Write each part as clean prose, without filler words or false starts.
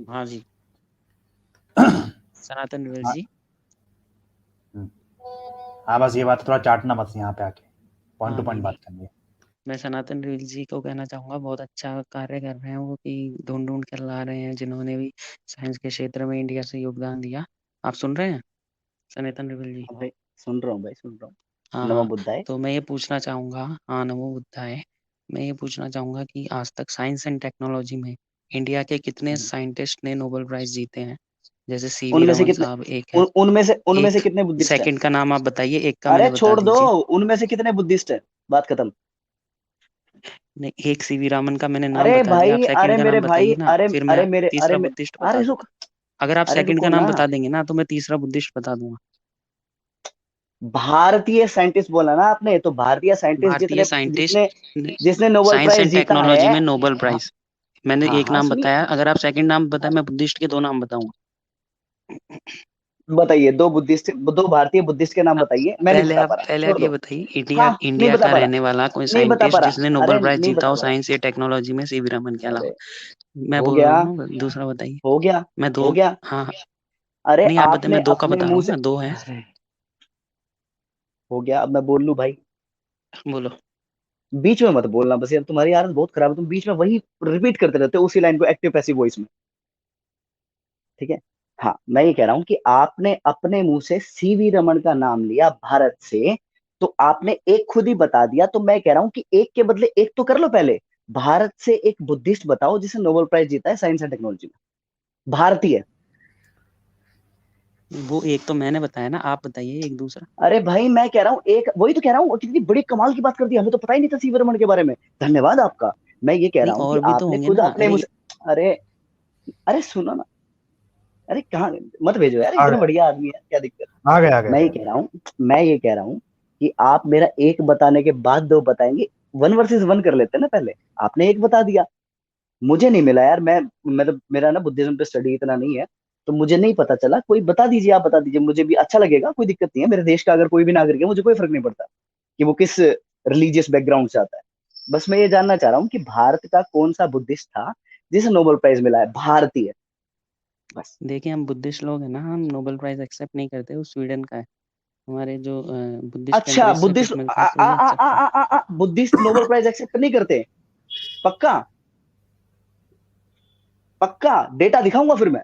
हाँ जी, सनातन रिवेल हाँ जी। हाँ, बस ये बात थोड़ा चाटना मत यहाँ पे आके, पॉइंट हाँ, टू नहीं, पॉइंट नहीं। बात करनी है। मैं सनातन रिवेल जी को कहना चाहूँगा, बहुत अच्छा कार्य कर रहे हैं वो, कि ढूँढ-ढूँढ कर ला रहे हैं, जिन्होंने भी साइंस के क्षेत्र में इंडिया से योगदान दिया। आप सुन रहे हैं? सनातन रिवेल जी। हाँ भाई, सुन रहा हूँ भाई, सुन रहा हूँ। हाँ, नमो हाँ। बुद्धाय। तो मैं ये पूछना चाहूँगा, हाँ, नमो बुद्धाय। मैं ये पूछना चाहूँगा कि आज तक साइंस एंड टेक्नोलॉजी में इंडिया के कितने हम्म। साइंटिस्ट ने नोबेल प्राइज़ जीते हैं? जैसे सीवी उनमें से रमन कितने साहब एक हैं। उनमें से एक कितने बुद्धिस्ट हैं? सेकंड का नाम आप बताइए, एक का अरे मुझे बता छोड़ दो, दीजिए। उनमें से कितने बुद्धिस्ट हैं? बात खत्म। नहीं, एक सीवी रामन का मैंने नाम अरे बता दिया, आप भाई, सेकंड अरे का मेरे नाम भाई, बताइए ना, अरे फिर अरे मैं मेरे तीसरा अरे मे, बुद्धिस्ट बता अरे दूँगा। रुक, अगर आप अरे सेकंड रुको का नाम ना। बता देंगे ना, तो मैं तीसरा बुद्धिस्ट बता दूँगा। भारतीय साइंटिस्ट बोला ना आपने, तो भारतीय साइंटिस्ट भारतीय जितने साइंटिस्ट जिसने ने जिसने नोबेल साइंस प्राइज एंड जीता टेक्नोलॉजी है। में नोबेल हाँ प्राइज़। मैंने हाँ एक हाँ, नाम सुनिए। बताया, अगर आप सेकंड नाम बताएँ, मैं बुद्धिस्ट के 2 नाम बताऊँगा। बताइए, दो भारतीय बुद्धिस्ट के नाम बताइए, मैं नहीं बता पा रहा, पहले आप छोड़ ये दो। बताइए, इंडिया हाँ, नहीं इंडिया बता का पा रहने रहा, वाला कोई नहीं बता पा साइंटिस्ट जिसने रहा, नोबेल अरे प्राइज़ नहीं जीता बता हो पा रहा। साइंस या टेक्नोलॉजी में सीवी रमन के अलावा। अरे मैं हो बोल गया, रहा हूँ, दूसरा बताइए। हो गया, मैं 2, हो गया। हाँ, हाँ। अरे नहीं, आप बताइए, आपने मैं 2 का अपने बता रहा मुंह हूँ से, ना, 2 हैं। अरे हो गया, अब मैं बोल लूं भाई? बोलो। बीच में मत बोलना बस यार, तुम्हारी आदत बहुत खराब है, तुम बीच में वही रिपीट करते रहते हो, उसी लाइन को एक्टिव पैसिव वॉइस में। ठीक है। हाँ, मैं ये कह रहा हूँ कि आपने अपने मुंह से सीवी रमन का नाम लिया भारत से, तो आपने एक खुद ही बता दिया, तो मैं कह रहा हूँ कि एक के बदले एक तो कर लो पहले। भारत से एक बुद्धिस्ट बताओ जिसने नोबेल प्राइज जीता है साइंस एंड टेक्नोलॉजी में, भारतीय। वो एक तो मैंने बताया ना, आप बताइए एक दूसरा। अरे भाई, मैं कह रहा हूँ एक, वही तो कह रहा हूँ, कितनी बड़ी कमाल की बात कर दी, हमें तो पता ही नहीं था सीवी रमन के बारे में, धन्यवाद आपका। मैं ये कह नहीं, रहा हूँ कि और भी तो आपने होंगे खुद ना। अपने मुंह अरे, से, अरे, अरे सुनो ना, अरे कहाँ, मत भेजो यार, आ इतने गए, बढ़िया आदमी है, क्या दिक्कत? आ गए, आ गए, आ मैं ये गए। कह रहा हूँ मैं ये कह रहा हूँ कि आप मेरा एक बताने के बाद दो बताएंगे, वन वर्सेस वन कर लेते हैं ना पहले। आपने एक बता दिया, मुझे नहीं मिला यार, मैं मतलब मेरा ना बुद्धिज्म पे स्टडी इतना नहीं है, तो मुझे नहीं पता चला। कोई बता दीजिए, आप बता दीजिए, मुझे भी अच्छा लगेगा, कोई दिक्कत नहीं है। मेरे देश का अगर कोई भी नागरिक है, मुझे कोई फर्क नहीं पड़ता कि वो किस रिलीजियस बैकग्राउंड से आता है। बस मैं ये जानना चाह रहा हूँ कि भारत का कौन सा बुद्धिस्ट था जिसे नोबेल प्राइज मिला है, भारतीय, बस। देखिए, हम बुद्धिस्ट लोग हैं ना, हम नोबेल प्राइज़ एक्सेप्ट नहीं करते, वो स्वीडन का है। हमारे जो बुद्धिस्ट अच्छा, कंट्रीज से बुद्धिस्ट पिक मिलता है, तो वही एक्सेप्ट करते बुद्धिस्ट नोबेल प्राइज एक्सेप्ट नहीं करते? पक्का? पक्का डेटा दिखाऊंगा फिर मैं।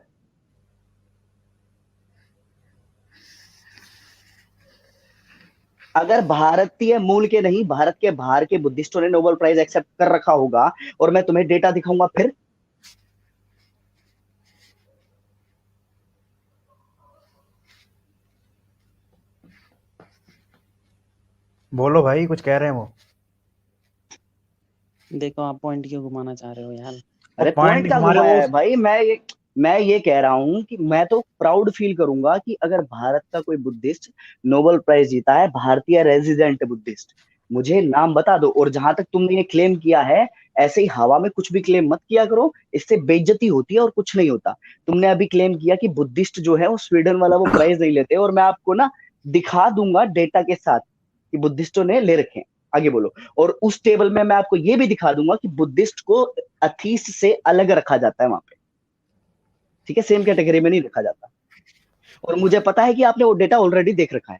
अगर भारतीय मूल के नहीं, भारत के बाहर के बुद्धिस्टों ने नोबेल प्राइज एक्सेप्ट कर रखा होगा, और मैं तुम्हें डेटा दिखाऊंगा फिर। बोलो भाई, कुछ कह रहे हैं वो। हैं। देखो, आप पॉइंट क्यों घुमाना चाह रहे हो यार? वो अरे पॉइंट पॉइंट नहीं का घुमा रहे घुमाया वो। है भाई, मैं ये कह रहा हूं कि मैं तो प्राउड फील करूंगा कि अगर भारत का कोई बुद्धिस्ट नोबेल प्राइज जीता है, भारतीय रेजिडेंट बुद्धिस्ट, मुझे नाम बता दो। और जहां तक तुमने ये क्लेम किया है, ऐसे ही हवा में कुछ भी क्लेम मत किया करो, इससे बेइज्जती होती है और कुछ नहीं होता। तुमने अभी क्लेम किया कि बुद्धिस्ट जो है वो स्वीडन वाला वो प्राइज नहीं लेते, और मैं आपको ना दिखा दूंगा डेटा के साथ कि बुद्धिस्टों ने ले रखे हैं। आगे बोलो। और उस टेबल में मैं आपको ये भी दिखा दूंगा कि बुद्धिस्ट को अथीस्ट से अलग रखा जाता है वहां पे। ठीक है, सेम कैटेगरी में नहीं रखा जाता। और मुझे पता है कि आपने वो डेटा ऑलरेडी देख रखा है,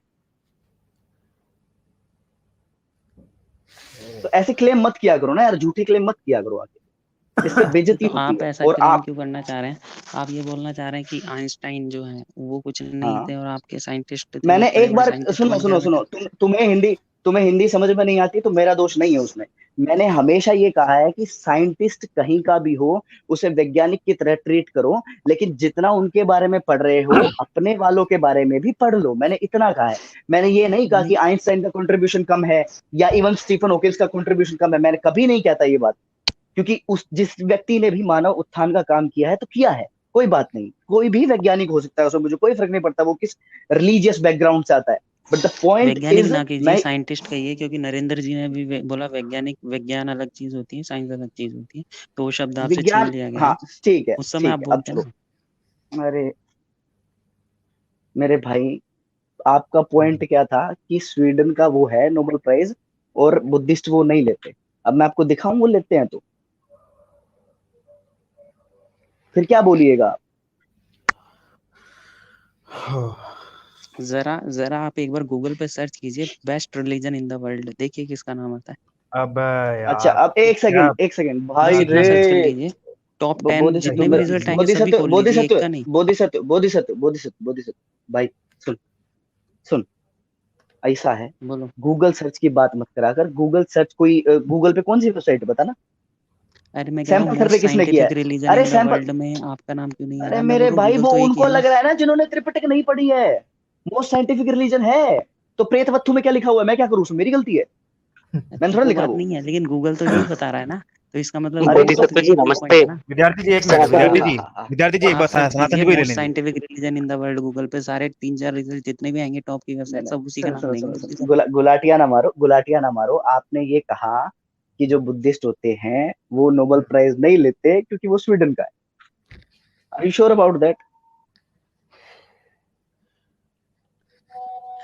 तो ऐसे क्लेम मत किया करो ना यार, झूठी क्लेम मत किया करो आगे, इससे बेइज्जती तो होती आप है। ऐसा और क्लेम आप, क्यों करना चाह रहे हैं? आप ये बोलना चाह रहे हैं कि आइंस्टाइन जो है वो कुछ नहीं हाँ, थे, और आपके साइंटिस्ट थे, मैंने बड़े एक बड़े बार, साइंटिस्ट सुनो बन के सुनो आ सुनो, बैठे। तुम्हें हिंदी समझ में नहीं आती तो मेरा दोष नहीं है उसमें। मैंने हमेशा ये कहा है कि साइंटिस्ट कहीं का भी हो, उसे वैज्ञानिक की तरह ट्रीट करो, लेकिन जितना उनके बारे में पढ़ रहे हो, अपने वालों के बारे में भी पढ़ लो, मैंने इतना कहा है। मैंने ये नहीं कहा कि नहीं, आइंस्टाइन का कंट्रीब्यूशन कम है या इवन स्टीफन हॉकिंस का कंट्रीब्यूशन कम है, मैंने कभी नहीं कहता ये बात। क्योंकि उस जिस व्यक्ति ने भी मानव उत्थान का काम किया है तो किया है, कोई बात नहीं, कोई भी वैज्ञानिक हो सकता है, उसमें मुझे कोई फर्क नहीं पड़ता वो किस रिलीजियस बैकग्राउंड से आता है। बट द पॉइंट वैज्ञानिक इज, ना कीजिए, मैं, साइंटिस्ट कहिए, क्योंकि नरेंद्र जी ने भी बोला वैज्ञानिक, विज्ञान अलग चीज होती है, साइंस अलग चीज होती है। तो वो शब्द आपसे छीन विज्ञान, लिया गया हाँ है। ठीक है, उस समय आप ठीक है, अब बोलते चलो। ना। अरे मेरे भाई, आपका पॉइंट क्या था कि स्वीडन का वो है नोबेल प्राइज, और बुद्धिस्ट वो नहीं लेते। अब मैं आपको दिखाऊं वो लेते हैं तो, फिर क्या बोलिएगा? जरा जरा आप एक बार गूगल पे सर्च कीजिए best religion in the world, देखिए किसका नाम आता है। अब अच्छा, यार अब क्या एक सेकंड बस भाई इतना सर्च कर रे। लीजिए, टॉप 10 क्या जितने ही भी कर रिजल्ट दिया। आएंगे सभी खोल लीजिए, एक का नहीं। भाई सुन सुन, ऐसा है, बोलो। गूगल सर्च की बात मत करा कर। गूगल सर्च कोई गूगल पे कौन सी वेबसाइट बता ना? अरे मैं कह रहा हूँ सैंपल सर्वे मोस्ट किसने किया साइंटिफिक है? रिलीजन अरे इन द सैंपल, वर्ल्ड में आपका नाम क्यों नहीं आ अरे रहा? मैं मेरे बोल रहा हूँ भाई गूगल वो तो एक ही उनको है ना। लग रहा है ना जिन्होंने त्रिपिटक नहीं पढ़ी है। मोस्ट साइंटिफिक रिलीजन है तो प्रेतवत्थु में क्या लिखा हुआ है? मैं क्या करूँ उसमें? मेरी गलती है? मैंने तो थोड़ा वो लिखा बात वो। नहीं है, लेकिन गूगल तो यही बता रहा है ना, तो इसका मतलब अरे गूगल तो का तो बोधिसत्व यही जी प्रूफ पॉइंट नमस्ते। है ना। विद्यार्थी जी एक मिनट, सनातन विद्यार्थी जी जी, विद्यार्थी जी एक आप बार सर्च सनातन कीजिए जी को ही मोस्ट लेने दीजिए। Scientific religion in the world, Google पे सारे 3-4 रिजल्ट जितने भी आएंगे टॉप की नहीं वेबसाइट नहीं, सब उसी का सुनो नाम सुनो देंगे सुनो जल्दी सुनो, से। गुलाटिया ना मारो, गुलाटिया ना मारो। आपने ये कहा कि जो बुद्धिस्ट होते हैं वो नोबेल प्राइज नहीं लेते क्योंकि वो स्वीडन का है। Are you sure about that?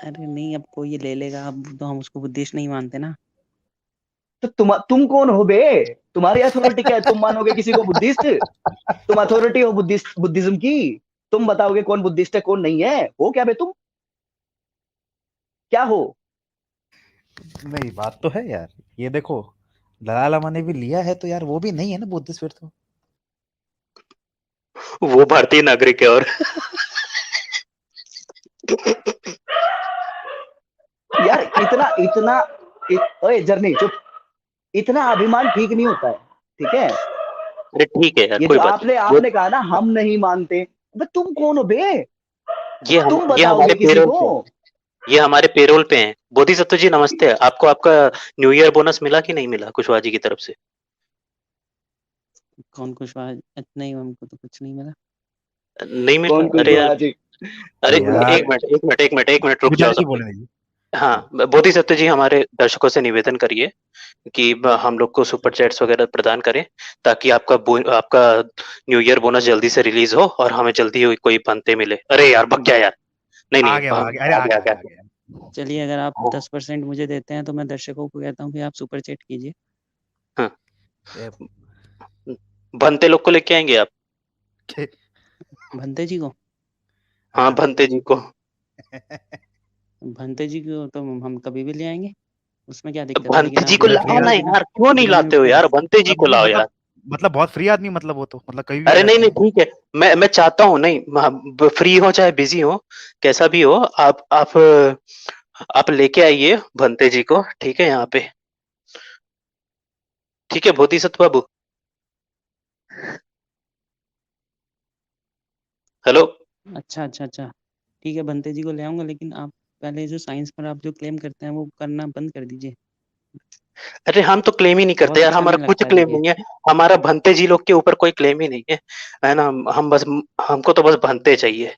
अरे नहीं, अब कोई ये ले लेगा, अब तो हम उसको बुद्धिस्ट नहीं मानते ना। तो तुम कौन हो बे? तुम्हारी अथॉरिटी क्या है? तुम मानोगे किसी को बुद्धिस्ट? तुम अथॉरिटी हो बुद्धिस्ट, बुद्धिज्म की? तुम बताओगे कौन बुद्धिस्ट है कौन नहीं है? हो क्या बे तुम? क्या हो? नहीं बात तो है यार, ये देखो दलाई लामा ने भी लिया है तो यार वो भी नहीं है ना बुद्धिस्ट फिर तो। वो भारतीय नागरिक है और यार इतना इतना ओए जर्नी चुप। इतना अभिमान ठीक नहीं होता है, ठीक है? अरे ठीक है यार, ये कोई जो बात आपने नहीं। आपने कहा ना हम नहीं मानते, बे तुम कौन हो बे? तुम ये हमारे बताओगे किसी पेरोल को? पे हैं। ये हमारे पेरोल पे हैं। बोधिसत्व जी नमस्ते। आपको आपका न्यू ईयर बोनस मिला कि नहीं मिला कुशवाहा जी की तरफ से? कौन कुशवाहा? नहीं, हमको तो कुछ नहीं मिला। नहीं मिला? कौन अरे यार, कुशवाहा जी? अरे अरे बोलो यार बोलो। एक मिनट रुक जाओ विद्यार्थी जी सब लोग। बोलने दीजिए। हाँ, बोधिसत्व जी हमारे दर्शकों से निवेदन करिए कि हम लोग को सुपर चैट्स वगैरह प्रदान करें, ताकि आपका न्यू ईयर बोनस जल्दी से रिलीज हो और हमें जल्दी कोई पंते मिले। अरे यार भग गया यार। नहीं आ नहीं, गया वो, आ गया, अरे आ आ गया आ गया। गया आ गया। चलिए, अगर आप हाँ, 10% मुझे देते हैं तो मैं दर्शकों को कहता हूँ कि आप सुपर चैट कीजिए। हाँ। ये भंते लोग को लेके आएंगे आप? भंते जी को? हाँ, हाँ। भंते जी को। भंते जी को तो हम कभी भी ले आएंगे, उसमें क्या दिक्कत है, भंते लेकिन आप जी को मतलब बिना फ्री लाओ बोले ना बिना यार, क्यों नहीं बिना लाते म्यूट हो करे। यार? भंते जी को लाओ यार। मतलब बहुत फ्री आदमी, मतलब वो तो मतलब कभी भी आ अरे नहीं जाते नहीं, हैं। ठीक है। मैं चाहता हूँ, नहीं फ्री हो चाहे बिजी हो, कैसा भी हो, आप लेके आइए भंते जी को, ठीक है यहाँ पे। ठीक है बोधिसत्व बाबू। हेलो। अच्छा अच्छा अच्छा, ठीक है, भंते जी को ले आऊंगा, लेकिन आप पहले जो साइंस पर आप जो क्लेम करते हैं वो करना बंद कर दीजिए। अरे हम तो क्लेम ही नहीं करते बहुत यार, अच्छा हमारा नहीं कुछ लगता है क्लेम देखिए। नहीं है। हमारा भंते जी लोग के ऊपर कोई क्लेम ही नहीं है ना। हम बस हमको तो बस भंते चाहिए।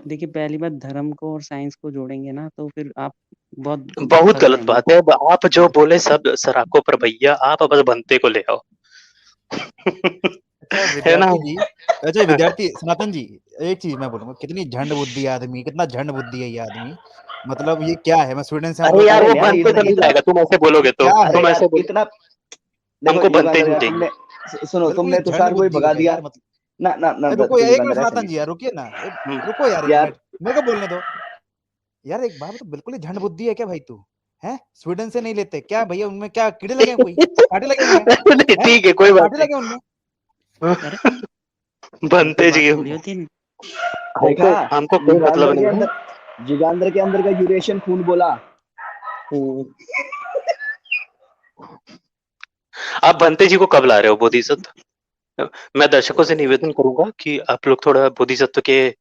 देखिए, पहली बात, धर्म को और साइंस को जोड़ेंगे ना तो फिर आप बहुत बहुत फंस गलत जाएंगे। बात है। आप जो बोले सब सराको पर भैया, आप बस भंते को ले आओ। अच्छा है ना। विद्यार्थी जी, अच्छा विद्यार्थी सनातन जी, एक चीज मैं बोलूंगा, कितनी झंड बुद्धि आदमी, कितना झंड बुद्धि है ये आदमी। मतलब ये क्या है, मैं स्वीडन से अरे हमको यार, कोई अरे वो यार भंते इतना तो नहीं इतना लाएगा, तुम ऐसे बोलोगे तो। क्या है। अरे तुम यार ऐसे बोलो, इतना देखो हमको भंते युगांधर ही यार चाहिए। तुमने सुनो, बिल्कुल ही तुमने झंड तुषार को भी बुद्धि भगा है दिया। यार, मतलब। ना ना ना रुको यार, एक मिनट युगांधर ऐसा सनातन नहीं। जी यार, रुकिए ना। हम्म। रुको यार एक यार मिनट, मेरे को बोलने दो। यार एक बात तो, बिल्कुल ही झंड बुद्धि है क्या भाई तू? है स्वीडन से नहीं लेते क्या भैया? उनमें क्या कीड़े लगे हैं? कोई कांटे लगे उनमें? नहीं हैं? ठीक है, कोई बात कांटे नहीं। लगे उनमें? अरे ये भंते बात जी, थोड़ी होती है। देखा? हमको कोई मतलब युगांधर के नहीं है। अंदर, युगांधर के अंदर का यूरेशियन खून बोला। हम्म। आप भंते जी को कब ला रहे हो बोधिसत्व? मैं दर्शकों से निवेदन करूंगा कि आप लोग थोड़ा बोधिसत्व के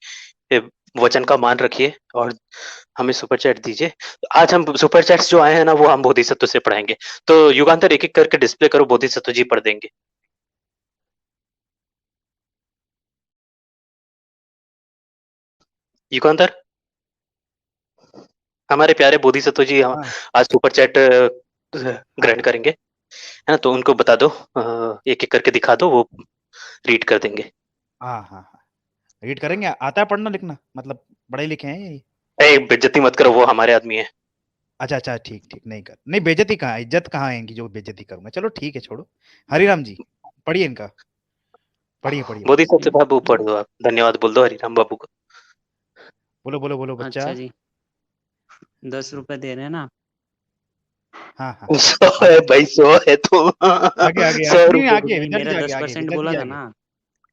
ए, वचन का मान रखिए और हमें सुपर चैट दीजिए। आज हम सुपर चैट्स जो आए हैं ना, वो हम बोधिसत्व से पढ़ाएंगे। तो युगांतर एक एक करके डिस्प्ले करो, बोधिसत्व जी पढ़ देंगे। युगांतर, हमारे प्यारे बोधिसत्व जी हाँ आज सुपर चैट हाँ ग्रहण करेंगे, है ना? तो उनको बता दो, एक एक करके दिखा दो, वो रीड कर देंगे। हाँ हाँ हाँ, रीड करेंगे। आता है पढ़ना लिखना, मतलब पढ़े लिखे हैं ये? ए, बेइज्जती मत करो, वो हमारे आदमी है। अच्छा अच्छा, ठीक ठीक, नहीं कर, नहीं बेइज्जती कहाँ है, इज्जत कहाँ है इनकी जो बेइज्जती करूंगा। चलो ठीक है, छोड़ो। हरिराम जी, पढ़िए इनका। पढ़िए पढ़िए पढ़िए। बोधिसत्व बाबू पढ़ दो आप, धन्यवाद बोल दो हरिराम बाबू को। बोलो बोलो बोलो बच्चा। अच्छा जी, 10 रुपए दे रहे हैं ना आप? हाँ हाँ 100 है आगे भाई, 100 है तो आगे आगे 100 आगे नहीं रुपए आगे नहीं, विद्यार्थी मेरा जी आगे आगे 10% विद्यार्थी बोला जी था आगे ना।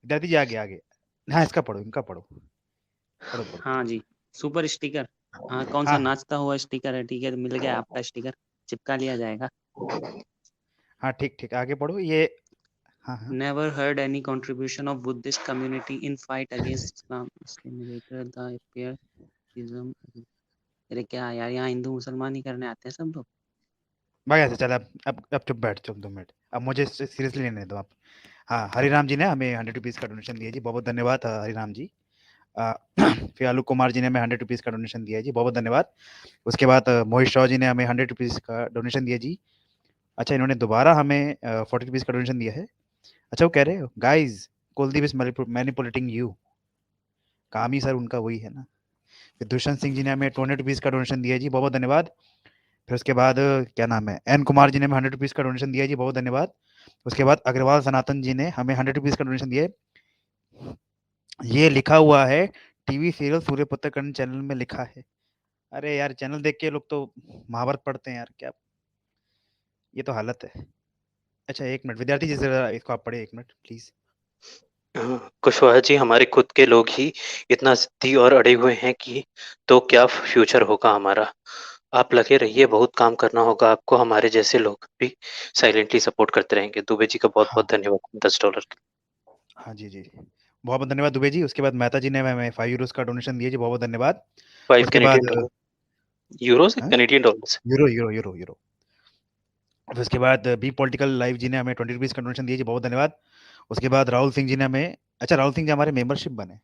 विद्यार्थी जी आगे आगे। हाँ इसका पढ़ो, इनका पढ़ो, पढ़ो पढ़ो। हाँ जी, सुपर स्टिकर। हाँ, कौन सा हाँ नाचता हुआ स्टिकर है, ठीक है, मिल गया आपका स्टिकर, चिपका लिया जाएगा। हाँ ठीक ठीक आगे पढ़ो ये। हाँ हाँ Never heard any contribution of Buddhist community in fight against Islam. Later the appearism. अरे क्या यार, यहाँ हिंदू मुसलमान ही करने आते हैं सब लोग। भाई ऐसे चल अब चुप बैठ, चुप 2 मिनट, अब मुझे सीरियसली लेने दो आप। हाँ हरिराम जी ने हमें 100 रुपीज़ का डोनेशन दिया जी, बहुत बहुत धन्यवाद हरिराम जी। फिर आलोक कुमार जी ने हमें 100 रुपीज़ का डोनेशन दिया जी, बहुत बहुत धन्यवाद। उसके बाद मोहित शाह जी ने हमें 100 रुपीज़ का डोनेशन दिया जी। अच्छा इन्होंने दोबारा हमें 40 रुपीज़ का डोनेशन दिया है। अच्छा वो कह रहे हो guys Kuldeep is manipulating you, काम ही सर उनका वही है ना। फिर दुष्यंत सिंह जी ने हमें 200 रुपीज़ का डोनेशन दिया जी, बहुत बहुत धन्यवाद। फिर उसके बाद क्या नाम है एन कुमार जी ने हमें 100 रुपीज़ का डोनेशन दिया जी, बहुत धन्यवाद। उसके बाद अग्रवाल सनातन जी ने हमें 100 रुपीज़ का डोनेशन दिया है। ये लिखा हुआ है टीवी सीरियल सूर्यपुत्र कर्ण चैनल में लिखा है। अरे यार चैनल देख के लोग तो महाभारत पढ़ते हैं यार, क्या ये तो हालत है। अच्छा 1 मिनट विद्यार्थी जी जरा इसको आप पढ़े 1 मिनट प्लीज। कुशवाहा जी, हमारे खुद के लोग ही इतना जिद्दी और अड़े हुए हैं कि तो क्या फ्यूचर होगा हमारा। आप लगे रहिए, बहुत काम करना होगा आपको, हमारे जैसे लोग भी साइलेंटली सपोर्ट करते रहेंगे। दुबे जी का बहुत हाँ बहुत धन्यवाद $10 के। हाँ जी जी बहुत बहुत धन्यवाद दुबे जी। उसके बाद मेहता जी ने हमें 5 यूरोस का डोनेशन दिया जी, बहुत बहुत धन्यवाद। 5 उसके बाद कैनेडियन डॉलर, यूरोस हाँ? Canadian dollars. Euro euro euro euro. फिर उसके बाद बी पॉलिटिकल लाइव जी ने हमें 20 रुपीज़ का डोनेशन दिया जी, बहुत धन्यवाद। उसके बाद राहुल सिंह जी ने हमें, अच्छा राहुल सिंह जी हमारे मेंबरशिप बने,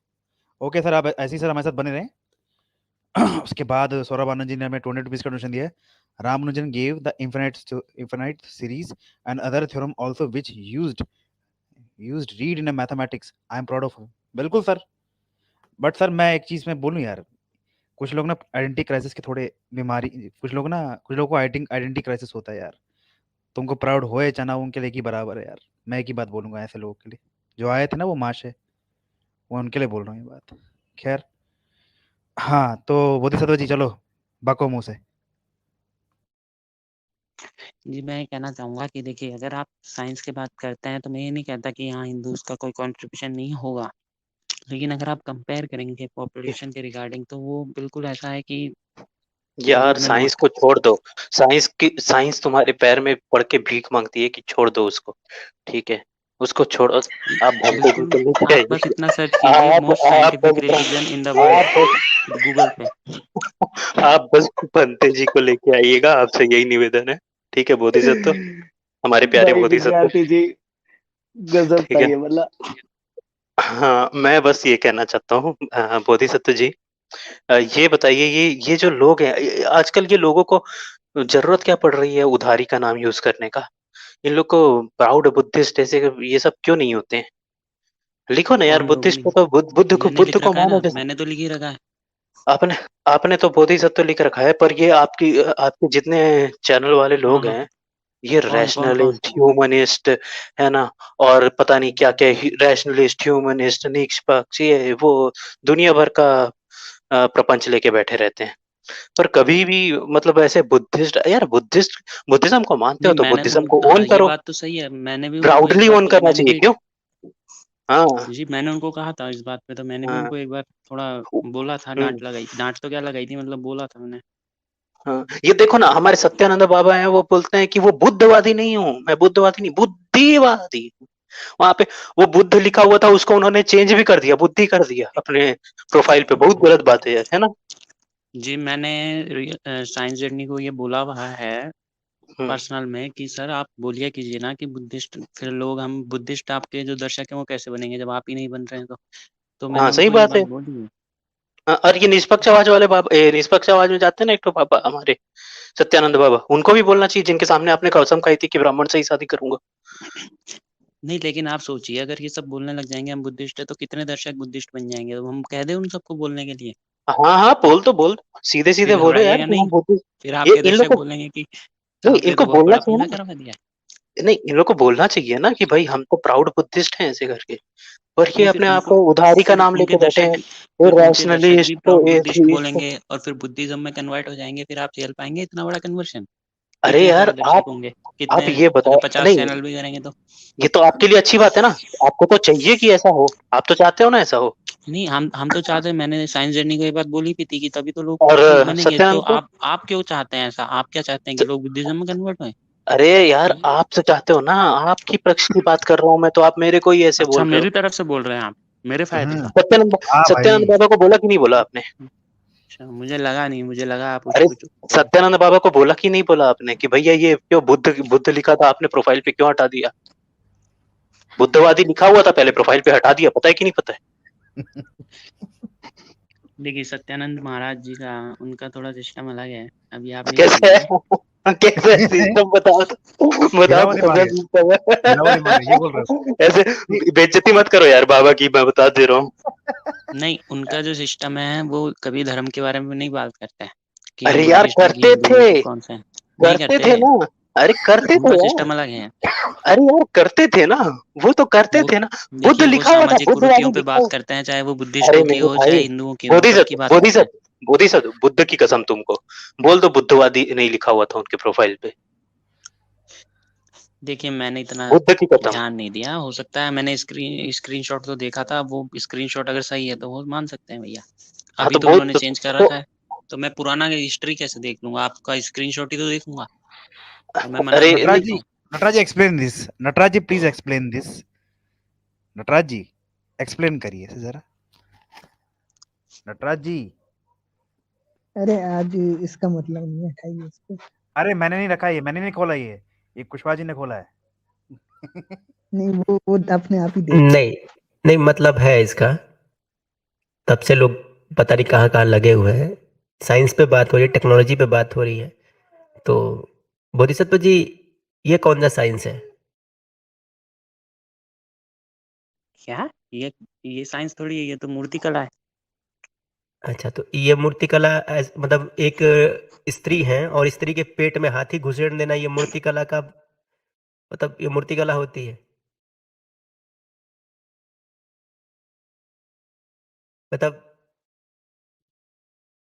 ओके सर आप ऐसे ही सर हमारे साथ बने रहें। उसके बाद सौरभ आनंद जी ने हमें 20 रुपीज़ का डोनेशन दिया है। Ramanujan gave the infinite series and other theorem also which used read in mathematics, I am proud of. बिल्कुल सर, बट सर मैं एक चीज में बोलूं यार, कुछ लोग ना आइडेंटिटी क्राइसिस के थोड़े बीमारी, कुछ लोगों को आइडेंटिटी क्राइसिस होता है यार। तुमको प्राउड होए चाहे ना हो, उनके लिए की बराबर है यार। मैं एक ही बात बोलूंगा ऐसे लोगों के लिए, जो आए थे ना वो माश है, वो उनके लिए बोल रहा हूँ ये बात। खैर हाँ तो बोधिसत्व जी चलो बाको मुंह से। जी, मैं ये कहना चाहूँगा कि देखिए, अगर आप साइंस की बात करते हैं, तो मैं ये नहीं कहता कि यहाँ हिंदूज़ का कोई कंट्रीब्यूशन नहीं होगा। लेकिन अगर आप कंपेयर करेंगे पॉपुलेशन के रिगार्डिंग, तो वो बिल्कुल ऐसा है कि यार दूर में साइंस को छोड़ दो, साइंस तुम्हारे पैर में पड़ के भीख मांगती है कि छोड़ दो उसको, ठीक है? उसको छोड़ो, आप भंते जी बिल्कुल, को लेके आप बस आइए। इतना सर्च कीजिए मोस्ट आप साइंटिफिक बस रिलीजन इन द आप वर्ल्ड गूगल पे। आप बस भंते जी को लेके आइएगा, आपसे यही निवेदन है, ठीक है बोधिसत्व, हमारे प्यारे भाई बोधिसत्व, विद्यार्थी जी गजब ठीक था है? ये वाला। हाँ, मैं बस ये कहना चाहता हूँ बोधिसत्व जी, ये बताइए, ये जो लोग हैं, आजकल ये लोगों को ज़रूरत क्या पड़ रही है उधारी का नाम यूज़ करने का? इन लोग को प्राउड बुद्धिस्ट ऐसे ये सब क्यों नहीं होते हैं? लिखो ना यार, कौन लोग बुद्धिस्ट लिख को तो मैंने बुद्ध लिख को रखा है मानो ना, जैसे। मैंने तो लिख ही रखा है। आपने आपने तो बोधिसत्व लिख रखा है, पर ये आपके जितने चैनल वाले हाँ, लोग हाँ। हैं, ये कौन? रैशनलिस्ट, ह्यूमनिस्ट, है ना? और पता नहीं क्या-क्या रैशनलिस्ट, ह्यूमनिस्ट, निष्पक्ष, ये वो दुनिया भर का प्रपंच लेके बैठे रहते हैं। पर कभी भी मतलब ऐसे बुद्धिस्ट, यार बुद्धिज़्म को मानते हो नहीं, तो मैंने बुद्धिज़्म को हाँ, ओन ये करो, बात तो सही है। मैंने भी उनको इस प्राउडली बात ओन पे तो करना मैंने चाहिए, भी क्यों? हाँ, जी, मैंने उनको कहा था इस बात पे, तो मैंने भी हाँ, उनको एक बार थोड़ा बोला था, हुँ। डाँट तो क्या लगाई थी, मतलब बोला था मैंने। हाँ, ये देखो ना हमारे सत्यानंद बाबा हैं, वो बोलते हैं कि वो बुद्धवादी नहीं हूँ, मैं बुद्धवादी नहीं, बुद्धिवादी हूँ। वहाँ पे वो बुद्ध लिखा हुआ था, उसको उन्होंने चेंज भी कर दिया, बुद्धि कर दिया अपने प्रोफाइल पे, बहुत गलत बात है ना? जी, मैंने साइंस जर्नी को ये बोला हुआ है हुँ, पर्सनल में कि सर आप बोलिए कीजिए ना कि बुद्धिस्ट, फिर लोग, हम बुद्धिस्ट आपके जो दर्शक हैं वो कैसे बनेंगे जब आप ही नहीं बन रहे हैं तो। तो हाँ, मैंने सही उनको ये बात बात है। बोली है। और ये निष्पक्ष आवाज वाले बाबा, निष्पक्ष आवाज में जाते हैं ना एक तो बाबा हमारे सत्यानंद बाबा, उनको भी बोलना चाहिए, जिनके सामने आपने कसम खाई थी कि ब्राह्मण से ही शादी करूँगा। नहीं, लेकिन आप सोचिए, अगर ये सब बोलने लग जाएँगे हम बुद्धिस्ट है, तो कितने दर्शक बुद्धिस्ट बन जाएँगे? तो हम कह दें उन सबको बोलने के लिए? हाँ, हाँ, बोल दो, सीधे-सीधे फिर बोलो यार घबराइएगा कि नहीं? हम बुद्धिस्ट, फिर ये आपके इन दर्शक लोग को बोलेंगे कि नहीं, आपने इनको तो बहुत बोलना बड़ा चाहिए पंगा ना। करवा दिया। नहीं, इन लोगों को बोलना चाहिए ना कि भाई हम तो प्राउड बुद्धिस्ट हैं ऐसे करके, और ये नहीं, अपने फिर आप उनको को उधारी का फिर नाम उनके लेके बैठे दर्शक हैं, भी फिर उनके दर्शक भी रैशनलिस्ट, प्राउड बुद्धिस्ट एथीस्ट। बोलेंगे और फिर बुद्धिज्म में कन्वर्ट हो जाएंगे, फिर आप झेल पाएंगे इतना बड़ा कन्वर्शन? अरे कितने यार सारे दर्शक होंगे, आप कितने ये अगर बताओ, 50 नहीं चैनल भी करेंगे तो? ये तो आपके लिए अच्छी बात है ना, आपको तो चाहिए कि ऐसा हो, आप तो चाहते हो ना ऐसा हो। नहीं, हम तो चाहते हैं, मैंने साइंस जर्नी को ये बात बोली भी थी कि तभी तो लोग और बनेंगे। तो सत्यानंद को, आप क्यों चाहते हैं ऐसा? आप क्या चाहते हैं कि लोग बुद्धिज्म में कन्वर्ट हों? अरे यार आप तो चाहते हो ना, आपकी पक्ष की बात कर रहा हूँ मैं, तो आप मेरे को ही ऐसे अच्छा, बोल रहे हो। मेरी तरफ से बोल रहे हैं आप, मेरे फायदे का? सत्यानंद हाँ सत्यानंद भाई, बाबा को बोला कि नहीं बोला आपने? अच्छा, मुझे लगा नहीं, मुझे लगा आप अरे कुछ सत्यानंद बाबा को बोला कि नहीं बोला आपने कि भैया ये क्यों बुद्ध लिखा था आपने प्रोफाइल पे क्यों हटा दिया? बुद्धवादी लिखा हुआ था पहले, प्रोफाइल पे हटा दिया, पता है कि नहीं पता है? देखिए, सत्यानंद महाराज जी का उनका थोड़ा सिस्टम अलग है, अभी आप नहीं कैसे समझोगे। है कैसे सिस्टम बताओ बताओ हीरावरी कैसा मारे, सिस्टम हीरावरी मारे, ये बोल रहे है? हो? ऐसे बेइज्जती मत करो यार बाबा की, मैं बता दे रहा हूँ। नहीं, उनका जो सिस्टम है वो कभी धर्म के बारे में नहीं बात करता है कि हम अरे यार बुद्धिस्ट हैं कि करते हिंदू हैं कि थे, कौन से हैं, नहीं करते करते। थे ना, अरे करते थे उनका यार, सिस्टम अलग है। अरे यार करते थे ना, वो तो करते वो थे ना, बुद्ध देखिए, वो लिखा हुआ था, सामाजिक बुद्धवादी कुरीतियों पे लिखा बात हुआ। करते हैं, चाहे वो अरे बुद्धिस्टों की मेरे हो चाहे भाई, हिंदुओं की हो, सबकी बोधिसत्व बात करते हैं। बोधिसत्व बोधिसत्व बुद्ध की कसम, तुमको बोल दो बुद्धवादी नहीं लिखा हुआ था उनके प्रोफाइल पे, देखिए, मैंने इतना बुद्ध की कसम। ध्यान नहीं दिया, हो सकता है मैंने स्क्रीनशॉट तो देखा था, वो स्क्रीनशॉट अगर सही है तो वो मान सकते हैं भैया। हाँ अभी तो तो बोल उन्होंने चेंज कर तो रखा है, तो मैं पुराना हिस्ट्री कैसे देख लूंगा? आपका स्क्रीनशॉट ही तो देखूंगा, और मैं मना अरे थोड़ी नटराज नहीं, करता जी, हूँ। Nataraj ji explain this, Nataraj ji please explain this, Nataraj ji explain करिए इसे जरा, नटराज जी। अरे आज इसका मतलब नहीं है, खाइए इसको। अरे मैंने नहीं रखा, ये मैंने नहीं खोला, ये कुशवाहा जी ने खोला है। नहीं, वो अपने आप ही देख नहीं नहीं, मतलब है इसका, तब से लोग पता नहीं कहाँ कहाँ लगे हुए हैं। साइंस पे बात हो रही है, टेक्नोलॉजी पे बात हो रही है, तो बोधिसत्व जी ये कौन सा साइंस है? क्या? ये साइंस थोड़ी है, ये तो मूर्ति कला है। अच्छा, तो ये मूर्ति कला मतलब एक स्त्री है और स्त्री के पेट में हाथी घुसेड़ देना, ये मूर्ति कला का मतलब ये मूर्ति कला होती है? मतलब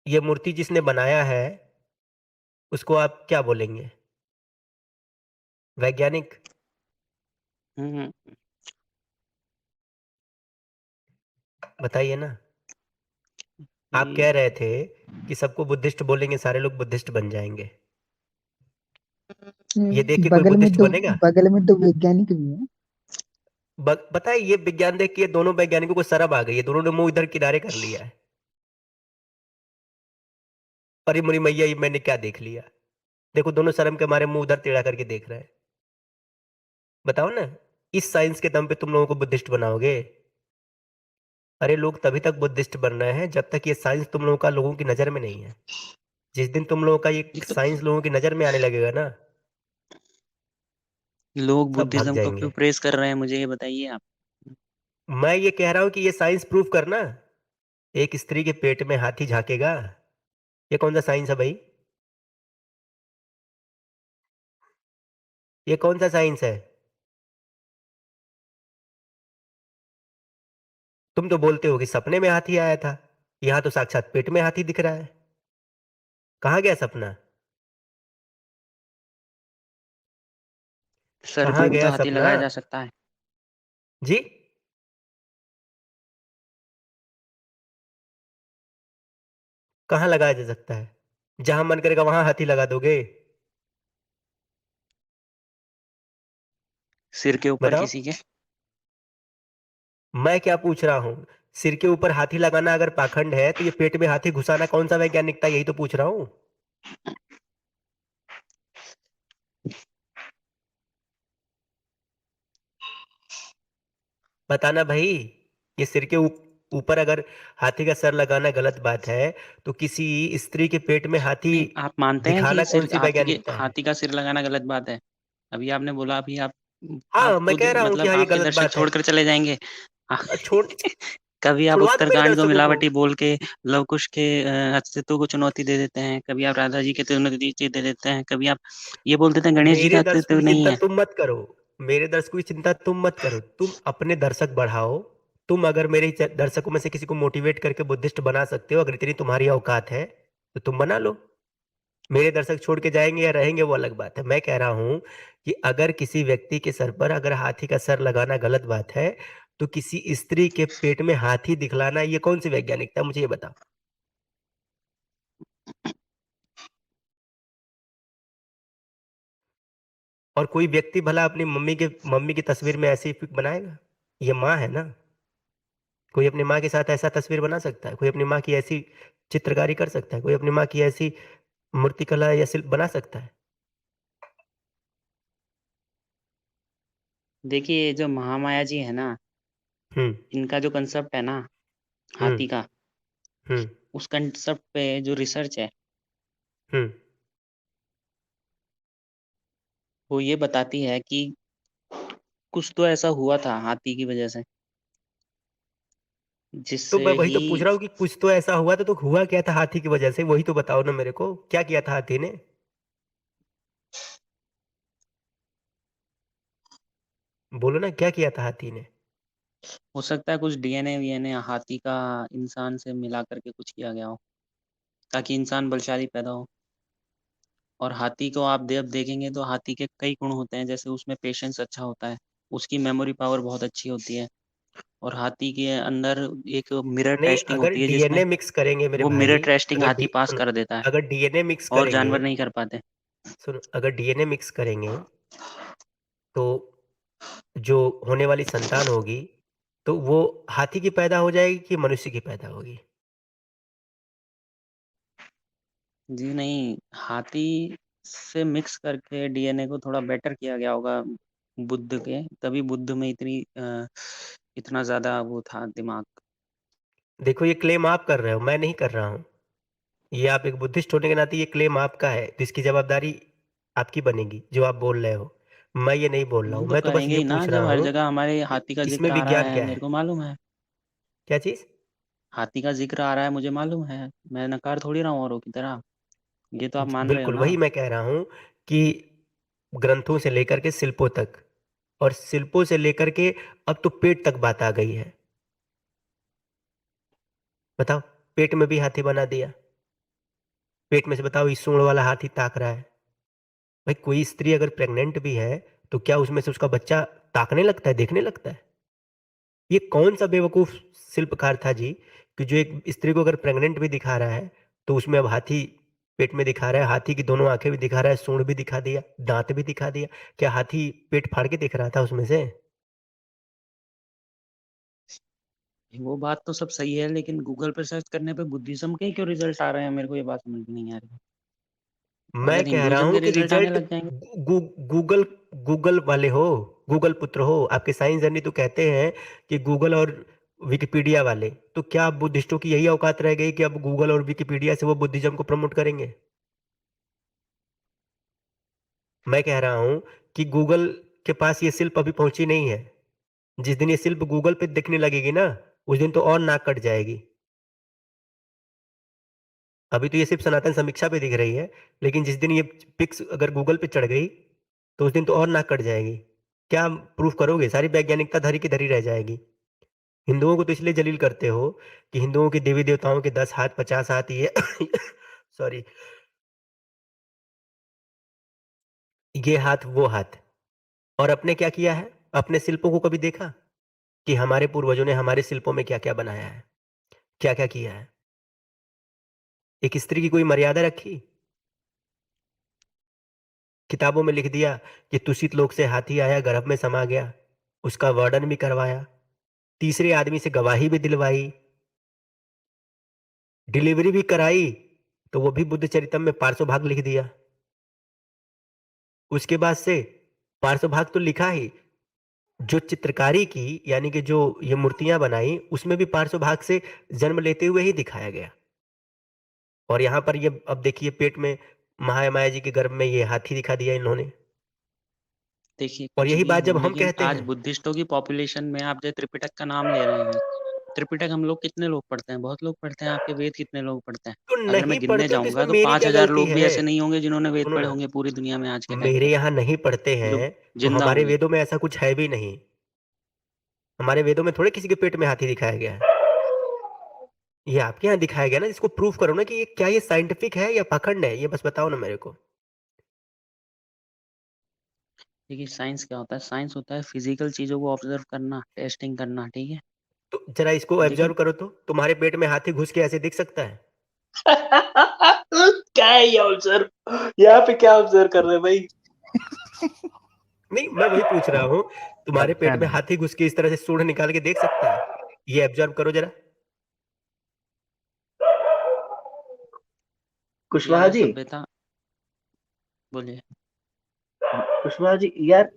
ये मूर्ति जिसने बनाया है उसको आप क्या बोलेंगे? वैज्ञानिक? हम्म, बताइए ना। आप ये कह रहे थे कि सबको बुद्धिस्ट बोलेंगे, सारे लोग बुद्धिस्ट बन जाएंगे। ये देख के कोई बुद्धिस्ट बनेगा? बगल में तो वैज्ञानिक भी है। बताए, ये विज्ञान देख के दोनों वैज्ञानिकों को शर्म आ गई है, दोनों ने मुंह इधर किनारे कर लिया है। अरे मुरी मैया, ये मैंने क्या देख लिया? देखो, दोनों शर्म के मारे मुंह उधर टेढ़ा करके देख रहे हैं। बताओ ना, इस साइंस के दम पे तुम लोगों को बुद्धिस्ट बनाओगे? अरे लोग तभी तक बुद्धिस्ट बन रहे हैं जब तक ये साइंस तुम लोगों का लोगों की नजर में नहीं है। जिस दिन तुम लोगों का ये ये तो साइंस लोगों की नजर में आने लगेगा ना, लोग सब भाग बुद्धिज्म को क्यों जाएंगे। प्रेस कर रहे हैं, मुझे ये बताइए आप। मैं ये कह रहा हूं कि ये साइंस प्रूफ करना। एक स्त्री के पेट में हाथी झांकेगा, ये कौन सा साइंस है भाई? ये कौन सा साइंस है? तुम तो बोलते हो कि सपने में हाथी आया था, यहां तो साक्षात पेट में हाथी दिख रहा है। कहाँ गया सपना? सर पे कहाँ भी तो गया हाथी सपना? लगाया जा सकता है। जी? कहाँ लगाया जा सकता है? जहां मन करेगा वहां हाथी लगा दोगे? सिर के ऊपर बताओ। किसी के। मैं क्या पूछ रहा हूं? सिर के ऊपर हाथी लगाना अगर पाखंड है तो ये पेट में हाथी घुसाना कौन सा वैज्ञानिकता, यही तो पूछ रहा हूं। बताना भाई। ये सिर के ऊपर अगर हाथी का सर लगाना गलत बात है, तो किसी स्त्री के पेट में हाथी नहीं, आप मानते हैं कि दिखाना कौन सिर सी वैज्ञानिकता है? हाथी का सिर लगाना गलत बात है? अभी आपने बोला, अभी आप हाँ, मैं खुद कह रहा हूं कि मतलब हाँ ये आपके गलत दर्शक बात है। छोड़कर चले जाएंगे। छोड़ कभी आप छुड़वा दो मेरे उत्तरकांड को दर्शकों को। मिलावटी बोल के लव कुश के अस्तित्व को चुनौती दे देते हैं, कभी आप राधा जी के चुनौती दे देते हैं, कभी आप ये बोल देते हैं गणेश जी का मेरे दर्शकों अस्तित्व की नहीं चिंता है। तुम मत करो, मेरे दर्शकों की चिंता तुम मत करो, तुम अपने दर्शक बढ़ाओ। तुम अगर मेरे दर्शकों में से किसी को मोटिवेट करके बुद्धिस्ट बना सकते हो, अगर इतनी तुम्हारी औकात है तो तुम बना लो। मेरे दर्शक छोड़ के जाएंगे या रहेंगे वो अलग बात है। मैं कह रहा हूं कि अगर किसी व्यक्ति के सर पर अगर हाथी का सर लगाना गलत बात है, तो किसी स्त्री के पेट में हाथी दिखलाना ये कौन सी वैज्ञानिकता है, मुझे ये बताओ। और कोई व्यक्ति भला अपनी मम्मी की तस्वीर में ऐसी पिक बनाएगा? ये माँ है ना। कोई अपनी माँ के साथ ऐसा तस्वीर बना सकता है? कोई अपनी माँ की ऐसी चित्रकारी कर सकता है? कोई अपनी माँ की ऐसी मूर्तिकला या शिल्प बना सकता है? देखिए, ये जो महामाया जी है ना, हम्म इनका जो कंसेप्ट है ना हम्म हाथी का, हम्म उस कंसेप्ट पे जो रिसर्च है हम्म वो ये बताती है कि कुछ तो ऐसा हुआ था हाथी की वजह से, तो मैं जिससे वही ही तो पूछ रहा हूँ कि कुछ तो ऐसा हुआ था, तो हुआ क्या था हाथी की वजह से? वही तो बताओ ना मेरे को, क्या किया था हाथी ने? बोलो ना, क्या किया था हाथी ने? हो सकता है कुछ डीएनए वीएनए हाथी का इंसान से मिला करके कुछ किया गया हो, ताकि इंसान बलशाली पैदा हो। और हाथी को आप अब देखेंगे तो हाथी के कई गुण होते हैं, जैसे उसमें पेशेंस अच्छा होता है, उसकी मेमोरी पावर बहुत अच्छी होती है, और हाथी के अंदर एक मिरर नहीं, टेस्टिंग अगर होती है जिसमें डीएनए मिक्स करेंगे मेरे वो मिरर भाई, टेस्टिंग अगर हाथी डी पास सुनो, कर देता है, अगर डीएनए मिक्स और करेंगे, जानवर नहीं कर पाते। सुनो, अगर डीएनए मिक्स करेंगे तो जो होने वाली संतान होगी, तो वो हाथी की पैदा हो जाएगी कि मनुष्य की पैदा होगी? जी नहीं, हाथी से मिक्स करके डीएनए को थोड़ा बेटर किया गया होगा बुद्ध के, तभी बुद्ध में इतना ज़्यादा वो था दिमाग। देखो, ये क्लेम आप कर रहे हो, मैं नहीं कर रहा हूँ। ये आप एक बुद्धिस्ट होने के नाते ये क्लेम आपका है, तो इसकी जवाबदारी आपकी बनेगी जो आप बोल रहे हो। मैं ये नहीं बोल रहा वो हूँ, तो मैं तो बस करेंगे ये ही ना, पूछ जब रहा हर हूँ जगह हमारे कि हाथी का इसमें ज़िक्र आ रहा विज्ञान है, क्या मेरे है? को मालूम है। क्या चीज़? हाथी का ज़िक्र आ रहा है, मुझे मालूम है। मैं नकार थोड़ी रहा हूँ औरों की तरह। ये तो आप मान रहे हो बिल्कुल, ना। वही मैं कह रहा हूँ कि ग्रंथों से लेकर के शिल्पों तक, और शिल्पों से लेकर के अब तो पेट तक बात आ गई है। बताओ, पेट में भी हाथी बना दिया। पेट में से बताओ, इस सूंड वाला हाथी ताक रहा है। भाई, कोई स्त्री अगर प्रेग्नेंट भी है, तो क्या उसमें से उसका बच्चा ताकने लगता है, देखने लगता है? ये कौन सा बेवकूफ शिल्पकार था जी, कि जो एक स्त्री को अगर प्रेग्नेंट भी दिखा रहा है, तो उसमें अब हाथी पेट में दिखा रहा है, हाथी की दोनों आंखें भी दिखा रहा है, सूंड भी दिखा दिया, दांत भी दिखा दिया। क्या हाथी पेट फाड़ के दिख रहा था उसमें से? वो बात तो सब सही है, लेकिन गूगल पे सर्च करने पे बुद्धिज्म के ही क्यों रिजल्ट आ रहे हैं, मेरे को ये बात समझ में नहीं आ रही। मैं अगर कह रहा हिंदुइज्म हूं के कि रिजल्ट आने रिजल्ट लग जाएंगे। गूगल गूगल वाले हो, गूगल पुत्र हो, आपके साइंस जर्नी तो कहते हैं कि गूगल और विकिपीडिया वाले, तो क्या अब बुद्धिस्टों की यही औकात रह गई कि अब गूगल और विकिपीडिया से वो बुद्धिज्म को प्रमोट करेंगे? मैं कह रहा हूं कि गूगल के पास ये शिल्प अभी पहुंची नहीं है। जिस दिन ये शिल्प गूगल पे दिखने लगेगी ना, उस दिन तो और नाक कट जाएगी। अभी तो ये सिर्फ सनातन समीक्षा पे दिख रही है, लेकिन जिस दिन ये पिक्स अगर गूगल पे चढ़ गई, तो उस दिन तो और नाक कट जाएगी। क्या प्रूफ करोगे? सारी वैज्ञानिकता धरी की धरी रह जाएगी। हिंदुओं को तो इसलिए जलील करते हो कि हिंदुओं के देवी देवताओं के 10 हाथ 50 हाथ ये सॉरी, ये हाथ वो हाथ। और अपने क्या किया है? अपने शिल्पों को कभी देखा कि हमारे पूर्वजों ने हमारे शिल्पों में क्या क्या बनाया है, क्या क्या किया है? एक स्त्री की कोई मर्यादा रखी? किताबों में लिख दिया कि तुषित लोक से हाथी आया, गर्भ में समा गया, उसका वर्णन भी करवाया, तीसरे आदमी से गवाही भी दिलवाई, डिलीवरी भी कराई, तो वो भी बुद्ध चरितम में पार्श्व भाग लिख दिया। उसके बाद से पार्श्व भाग तो लिखा ही, जो चित्रकारी की यानी कि जो ये मूर्तियां बनाई, उसमें भी पार्श्व भाग से जन्म लेते हुए ही दिखाया गया। और यहां पर ये अब देखिए, पेट में महामाया जी के गर्भ में ये हाथी दिखा दिया इन्होंने। देखिए, और कुछ यही भी बात हो, जब हम लेकिन कहते आज हैं, बुद्धिस्टों की पॉपुलेशन में आप जो त्रिपिटक का नाम ले रहे हैं, त्रिपिटक हम लोग कितने लोग पढ़ते हैं? बहुत लोग पढ़ते हैं। आपके वेद कितने लोग पढ़ते हैं? तो अगर मैं नहीं गिनने पढ़ते तो इसमें जाऊँगा तो मेरी क्या 5000 गलती लोग भी है? ऐसे नहीं होंगे जिन्होंने वेद सुनो पढ़े ना, होंगे पूरी दुनिया में आज के टाइम मेरे पे, यहाँ नहीं पढ़ते जो हैं, तो जिंदा हमारे होंगे। वेदों में ऐसा कुछ है भी नहीं। हमारे वेदों में थोड़े किसी के पेट में हाथी दिखाया गया है। ये आपके यहाँ दिखाया गया ना, इसको प्रूव करो ना कि ये क्या ये साइंटिफिक है या पाखंड है, ये बस बताओ ना मेरे को। देखिए साइंस क्या होता है? साइंस होता है फिजिकल चीज़ों को ऑब्जर्व करना, टेस्टिंग करना, ठीक है? तो जरा इसको देखिए ऑब्जर्व करो तो, तुम्हारे पेट में हाथी घुस के ऐसे दिख सकता है? क्या है ये ऑब्जर्व? यहाँ पे क्या ऑब्जर्व कर रहे हैं भाई? नहीं, मैं वही पूछ रहा हूँ, तुम्हारे अच्छा पेट में नहीं। हाथी घुस के इस तरह से सूंड निकाल के देख सकता है? ये ऑब्जर्व करो जरा। कुशवाहा यार जी, सभ्यता बोलिए। कुशवाहा जी यार,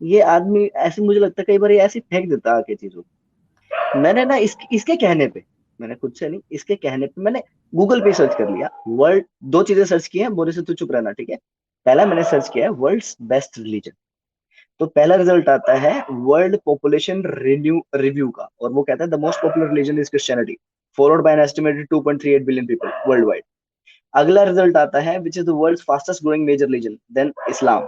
ये आदमी ऐसे मुझे लगता है कई बार ये ऐसे फेंक देता है आके चीजों को। मैंने ना इसके कहने पे, मैंने खुद से नहीं, इसके कहने पे मैंने गूगल पे सर्च कर लिया। वर्ल्ड, दो चीजें सर्च की हैं, बोले से तू चुप रहना, ठीक है? पहला मैंने सर्च किया है वर्ल्ड्स बेस्ट रिलीजन, तो पहला रिजल्ट आता है वर्ल्ड पॉपुलेशन रिव्यू का, और वो कहता है the most popular religion is Christianity, followed by an estimated 2.38 billion people worldwide. अगला रिजल्ट आता है which is the world's fastest growing major religion, then Islam.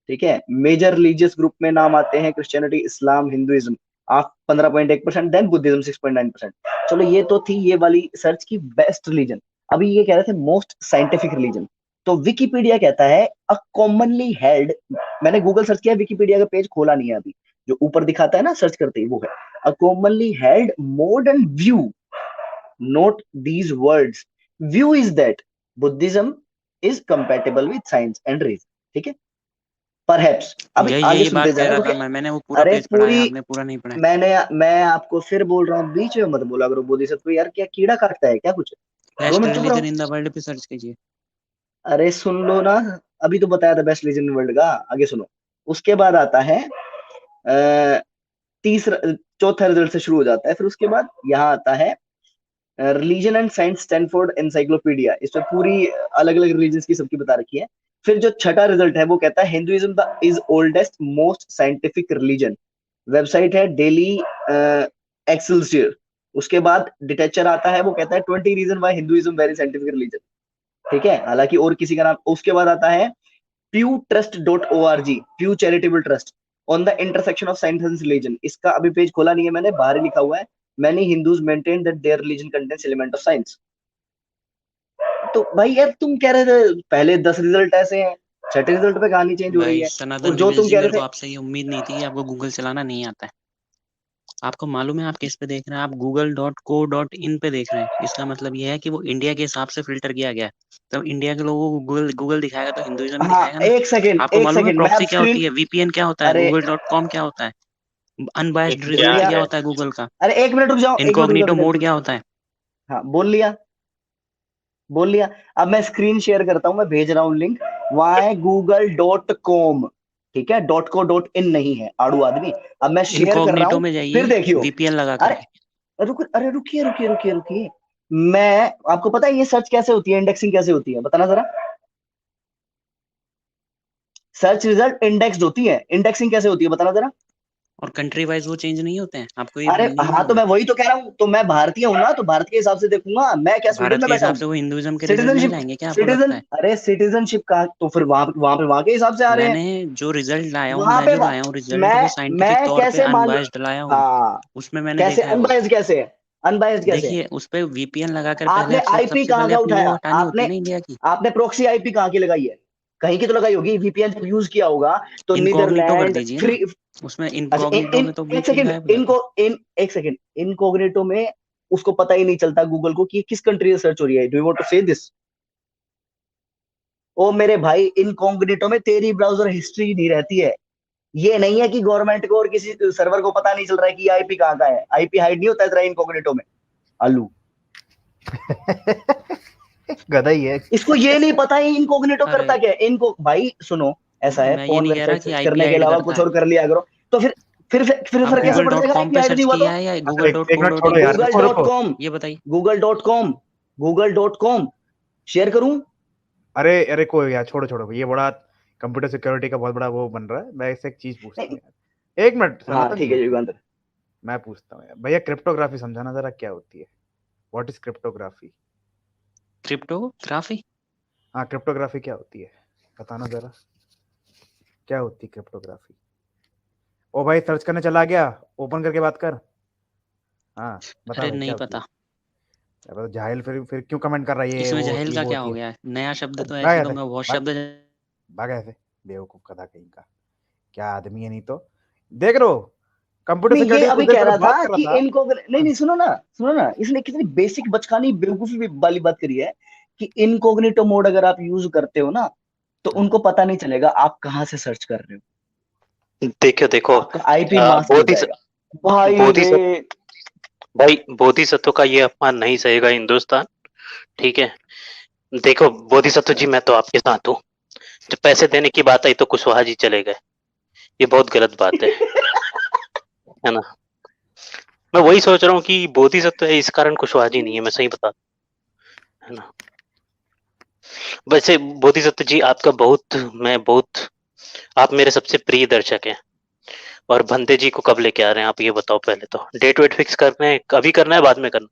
ठीक है, मेजर रिलीजियस ग्रुप में नाम आते हैं क्रिश्चियनिटी, इस्लाम, हिंदुइज्म, आप 15.1%, देन बुद्धिज्म 6.9%। चलो ये तो थी ये वाली सर्च की बेस्ट रिलीजन। अभी ये कह रहे थे मोस्ट साइंटिफिक रिलीजन, तो विकिपीडिया कहता है अ कॉमनली हेल्ड, मैंने गूगल सर्च किया, विकिपीडिया का पेज खोला नहीं है अभी, जो ऊपर दिखाता है ना सर्च करते ही वो है, a commonly held modern view, note these words, view is that Buddhism is compatible with science and reason. ठीक है, परहैप्स। अब यही आगे यही सुनते बात कह जाए, रहा रुके। था मैंने वो पूरा अरे पेज पढ़ा है, पूरी, आपने पूरा नहीं पढ़ा है। मैं आपको फिर बोल रहा हूँ, बीच में मत बोला करो बोधिसत्व यार, क्या कीड़ा काटता है क्या कुछ? 2 बेस्ट मिनट चुप रहो। रिलीजन इन द वर्ल्ड पे सर्च कीजिए। अरे सुन लो ना, अभी तो बताया था बेस्ट रिलीजन इन वर्ल्ड का, आगे सुनो। उसके बाद आता है तीसरा, चौथा रिजल्ट से शुरू हो जाता है, फिर उसके बाद यहाँ आता है religion and science Stanford encyclopedia, इसमें पूरी अलग अलग रिलीजन की सबकी बता रखी है। फिर जो छठा रिजल्ट है वो कहता है Hinduism the is oldest most scientific religion, website है डेली एक्सेलसियर। उसके बाद डिटेचर आता है, वो कहता है 20 reason why Hinduism very scientific religion. ठीक है, हालांकि और किसी का नाम। उसके बाद आता है Pew trust .org, Pew charitable trust on the intersection of science and religion. इसका अभी पेज खोला नहीं है मैंने, बाहर ही लिखा हुआ है, many Hindus maintain that their religion contains element of science. तो भाई यार तुम कह रहे थे पहले 10 रिजल्ट ऐसे हैं, छठे रिजल्ट पे कहानी चेंज हो रही भाई है। और सनातन जो निवेश तुम जी, कह मेरे रहे को थे, आपसे ये उम्मीद नहीं थी कि आपको गूगल चलाना नहीं आता है। आपको मालूम है आप किस पे देख रहे हैं? आप google.co.in पे देख रहे हैं। इसका मतलब ये है कि वो इंडिया के हिसाब से फिल्टर किया गया है। तो इंडिया के लोगों को गूगल गूगल दिखाएगा तो हिंदुइज्म हाँ दिखाएगा ना। एक सेकेंड, आपको एक मालूम है सेकेंड, मैं अब प्रॉक्सी क्या स्क्रीन, होती है, वीपीएन क्या होता है, अरे google.com क्या होता है, अनबायस्ड बोल क्या रिजल्ट लिया, क्या है? होता है गूगल का, अरे एक मिनट रुक जाओ, एक मिनट रुक जाओ इनकॉग्निटो बेटा, मोड क्या होता है। हाँ बोल लिया, बोल लिया। अब मैं स्क्रीन शेयर करता हूँ, मैं भेज रहा हूँ लिंक, वहां है google.com, ठीक है, .co.in नहीं है आड़ू आदमी। अब मैं शेयर कर रहा इनकॉग्निटो हूँ, में फिर जाइए देखियो। वीपीएन लगा अरे करके। अरे रुकिए रुकिए रुकिए रुकिए, मैं आपको पता है ये सर्च कैसे होती है, इंडेक्सिंग कैसे होती है, बताना जरा। सर्च रिजल्ट इंडेक्स्ड होती है, इंडेक्सिंग कैसे होती है बताना जरा। और कंट्री वाइज वो चेंज नहीं होते हैं, आपको ये अरे नहीं हाँ, तो मालूम मैं है। वही तो कह रहा हूँ, तो मैं भारतीय हूँ ना, तो भारत के हिसाब से देखूंगा, मैं क्या स्वीडन भारत में के बैठा हिसाब हूँ। से वो हिंदुइज्म के रिजल्ट नहीं सिटीजनशिप, लाएंगे क्या, आपको लगता सिटीजन, है? अरे सिटीजनशिप का तो फिर वहां पे वहां के हिसाब से आ रहे हैं। मैंने जो रिजल्ट लाया हूँ, वहां मैं पे जो लाया हूँ रिजल्ट, वो मैं साइंटिफिक तौर पे कैसे मान, अनबायस्ड लाया हूँ। हाँ उसमें मैंने कैसे देखा है वो। अनबायस्ड, कैसे अनबायस्ड कैसे है? देखिए उस पे वीपीएन लगाकर पहले आपने आईपी सबसे कहाँ पहले का अपनी उठाया, वो हटानी होती आपने है ना इंडिया की। आपने प्रॉक्सी आईपी कहाँ की लगाई है? कहीं की तो लगाई होगी, वीपीएन जब यूज किया होगा तो इनकॉग्निटो कर नीदरलैंड दीजिए ना, फ्री। उसमें अच्छा इनकॉग्निटो में तो एक वीपीएन सेकंड, गायब हो जाता है। एक सेकंड, इनकॉग्निटो में उसको पता ही नहीं चलता गूगल को कि किस कंट्री से सर्च हो रही है। डू यू वांट टू से दिस? ओ मेरे भाई, इनकॉग्निटो में तेरी ब्राउजर हिस्ट्री नहीं रहती है। ये नहीं है कि गवर्नमेंट को और किसी सर्वर को पता नहीं चल रहा है कि आईपी कहाँ का है, आईपी हाइड नहीं होता है इनकॉग्निटो में। आलू, गधा ही है। इसको ये नहीं पता है इनकॉग्निटो अरे करता क्या है। इनको भाई सुनो, ऐसा है, मैं ये फोन नहीं कह रहा वेबसाइट कि सर्च आईपी करने के हाइड अलावा करता कुछ है। और कर लिया करो, तो फिर आप फर्क कैसे गूगल पड़ डॉट जाएगा कॉम आईपी पे हाइड सर्च नहीं हुआ किया तो? है या अरे गूगल डॉट एक को मिनट डॉट छोड़ो इन यार, पे? रुको रुको। ये बताइए। गूगल.com शेयर करूं? अरे कोई यार, छोड़ो छोड़ो, ये बड़ा कंप्यूटर सिक्योरिटी का बहुत बड़ा वो बन रहा है। मैं इससे एक चीज पूछता हूँ नहीं, यार, एक मिनट हाँ सनातन ठीक जी, है युगांतर। मैं पूछता हूँ यार भैया, क्रिप्टोग्राफी समझाना जरा, क्या होती है? What is cryptography? क्रिप्टोग्राफी? हाँ, क्रिप्टोग्राफी क्या होती है, बताना जरा, क्या होती है क्रिप्टोग्राफी? ओ भाई, सर्च करने चला गया, ओपन करके बात कर। हाँ, बता अरे भाई क्या नहीं होती है? पता। क्या पता, जाहिल फिर क्यों कमेंट कर रहा है ये इसमें वो होती जहल है का वो क्या होती हो है? गया है? नया शब्द तो है, भाग ऐसे तो ऐसे, मैं बहुत भाग शब्द भाग ऐसे, बेवकूफ कदा कहीं का, क्या आदमी है, नहीं तो देख रो, कंप्यूटर नहीं, ये सिक्योरिटी अभी कुछ देर कह पहले रहा बात था कर कि रहा था। इनको नहीं नहीं, सुनो ना, इसने कितनी बेसिक बचकानी बेवकूफी वाली बात करी है कि इनकॉग्निटो मोड अगर आप यूज करते हो ना, तो हाँ, उनको पता नहीं चलेगा आप कहाँ से सर्च कर रहे हो, देखो देखो आपका आईपी मास्क हो बोधि जाएगा। भाई रे, बोधिसत्व भाई बोधिसत्व का ये अपमान नहीं सहेगा हिंदुस्तान, ठीक है? देखो बोधिसत्व जी, मैं तो आपके साथ हूँ। जब पैसे देने की बात आई तो कुशवाहा जी चले गए, ये बहुत गलत बात है ना? मैं वही सोच रहा हूँ कि बोधिसत्व है इस कारण कुशवाहा जी नहीं है, मैं सही बता, है ना? वैसे बोधिसत्व जी आपका बहुत आप मेरे सबसे प्रिय दर्शक हैं। और भंते जी को कब लेके आ रहे हैं आप, ये बताओ पहले तो? डेट वेट फिक्स करना है, अभी करना है बाद में करना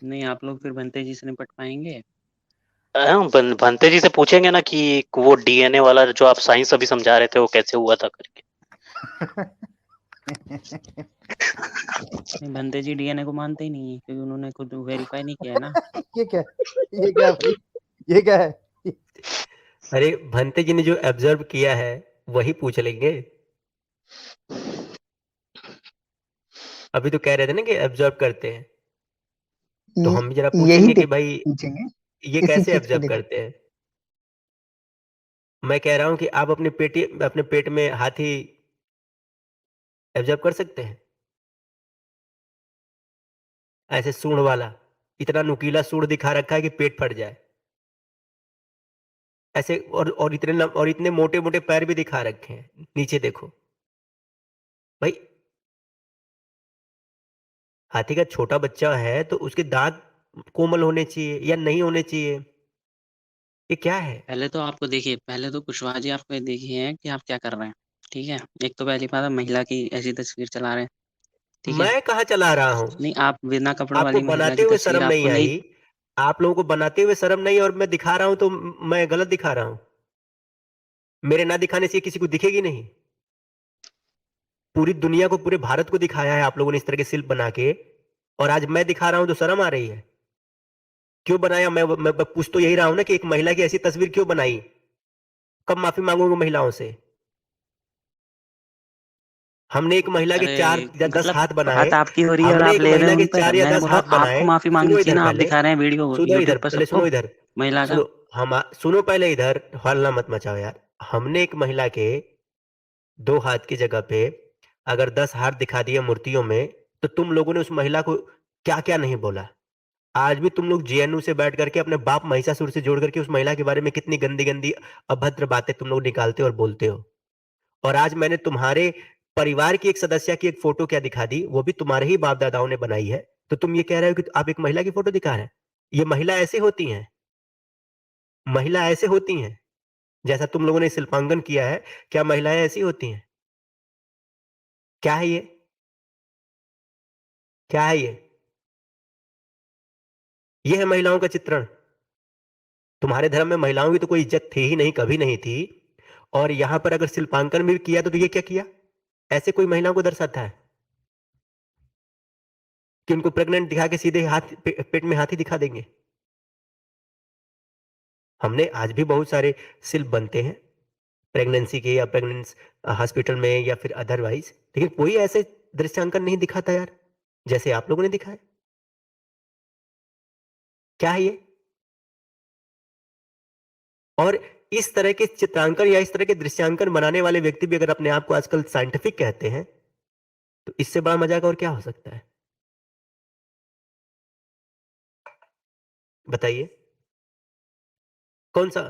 नहीं, आप लोग फिर बनते जी से निपट पाएंगे? है? हाँ, भंते जी से पूछेंगे ना कि वो डीएनए वाला जो आप साइंस अभी समझा रहे थे वो कैसे हुआ था करके। नहीं, बनते जी डीएनए को मानते ही नहीं है, क्योंकि उन्होंने खुद वेरीफाई नहीं किया है ना। ये क्या, ये क्या भाई, ये क्या है? अरे भंते जी ने जो ऑब्जर्व किया है वही पूछ लेंगे। अभी तो कह रहे थे ना कि ऑब्जर्व करते हैं, तो हम भी जरा यही पूछेंगे कि भाई पूछेंगे, ये इसी कैसे चीज को ऑब्जर्व देखो। करते हैं। मैं कह रहा हूँ कि आप अपने पेट में हाथी ऑब्जर्व कर सकते हैं, ऐसे सूंड वाला, इतना नुकीला सूंड दिखा रखा है कि पेट फट जाए ऐसे, और इतने मोटे मोटे पैर भी दिखा रखे हैं, नीचे देखो भाई। हाथी का छोटा बच्चा है तो उसके दांत कोमल होने चाहिए या नहीं होने चाहिए, ये क्या है? पहले तो आपको देखिए, पहले तो कुशवाहा जी आपको ये देखिए हैं कि आप क्या कर रहे हैं, ठीक है? एक तो पहली बात, आप महिला की ऐसी तस्वीर चला रहे हैं, ठीक है? मैं कहाँ चला रहा हूँ? नहीं, आप बिना कपड़ों आपको वाली महिला बनाते की हुए तस्वीर शर्म नहीं आपको नहीं। आई? आप लोगों को बनाते हुए शर्म नहीं, और मैं दिखा रहा हूं तो मैं गलत दिखा रहा हूं? मेरे ना दिखाने से ये किसी को दिखेगी नहीं? पूरी दुनिया को, पूरे भारत को दिखाया है आप लोगों ने इस तरह के शिल्प बना के, और आज मैं दिखा रहा हूं तो शर्म आ रही है? क्यों बनाया? मैं पूछ तो यही रहा हूं ना कि एक महिला की ऐसी तस्वीर क्यों बनाई? कब माफी मांगोगे महिलाओं से? हमने एक महिला के अरे 4 या 10 मतलब हाथ बनाए। बात आपकी हो रही है और हमने आप एक ले रहे महिला हो के उन पे। 4 या मैंने 10 बोला हाथ आपको बनाए। माफी मांगनी सुनो चाहिए इधर ना, आप पहले, दिखा रहे हैं वीडियो सुनो इधर यूट्यूब पर पहले, सबको सुनो इधर, महिला का। सुनो। सुनो पहले इधर, हल्ला मत मचाओ यार। हमने एक महिला के 2 हाथ की जगह पे अगर 10 हाथ दिखा दिए मूर्तियों में, तो तुम लोगों ने उस महिला को क्या-क्या नहीं बोला। आज भी तुम लोग जेएनयू से बैठ करके अपने बाप महिषासुर से जोड़ करके उस महिला के बारे में कितनी गंदी-गंदी अभद्र बातें तुम लोग निकालते हो और बोलते हो। और आज मैंने तुम्हारे परिवार की एक सदस्य की एक फोटो क्या दिखा दी, वो भी तुम्हारे ही बाप-दादाओं ने बनाई है। तो तुम ये कह रहे हो कि आप एक महिला की फोटो दिखा रहे हैं। ये महिला ऐसे होती हैं, महिला ऐसे होती हैं। जैसा तुम लोगों ने शिल्पांकन किया है, क्या महिलाएँ ऐसी होती हैं? क्या है ये? क्या है ये? ये है महिलाओं का चित्रण। तुम्हारे धर्म में महिलाओं की तो कोई इज्जत थी ही नहीं, कभी नहीं थी। और यहां पर अगर शिल्पांकन भी किया तो ये क्या किया? ऐसे कोई महिलाओं को दर्शाता है कि उनको प्रेग्नेंट दिखा के सीधे पेट में हाथी दिखा देंगे? हमने आज भी बहुत सारे शिल्प बनते हैं प्रेगनेंसी के, या प्रेगनेंस हॉस्पिटल में, या फिर अदरवाइज, लेकिन कोई ऐसे दृश्यांकन नहीं दिखाता यार, जैसे आप लोगों ने दिखाया। क्या है ये? और इस तरह के चित्रांकन या इस तरह के दृश्यांकन बनाने वाले व्यक्ति भी अगर अपने आप को आजकल साइंटिफिक कहते हैं, तो इससे बड़ा मजाक और क्या हो सकता है? बताइए, कौन सा,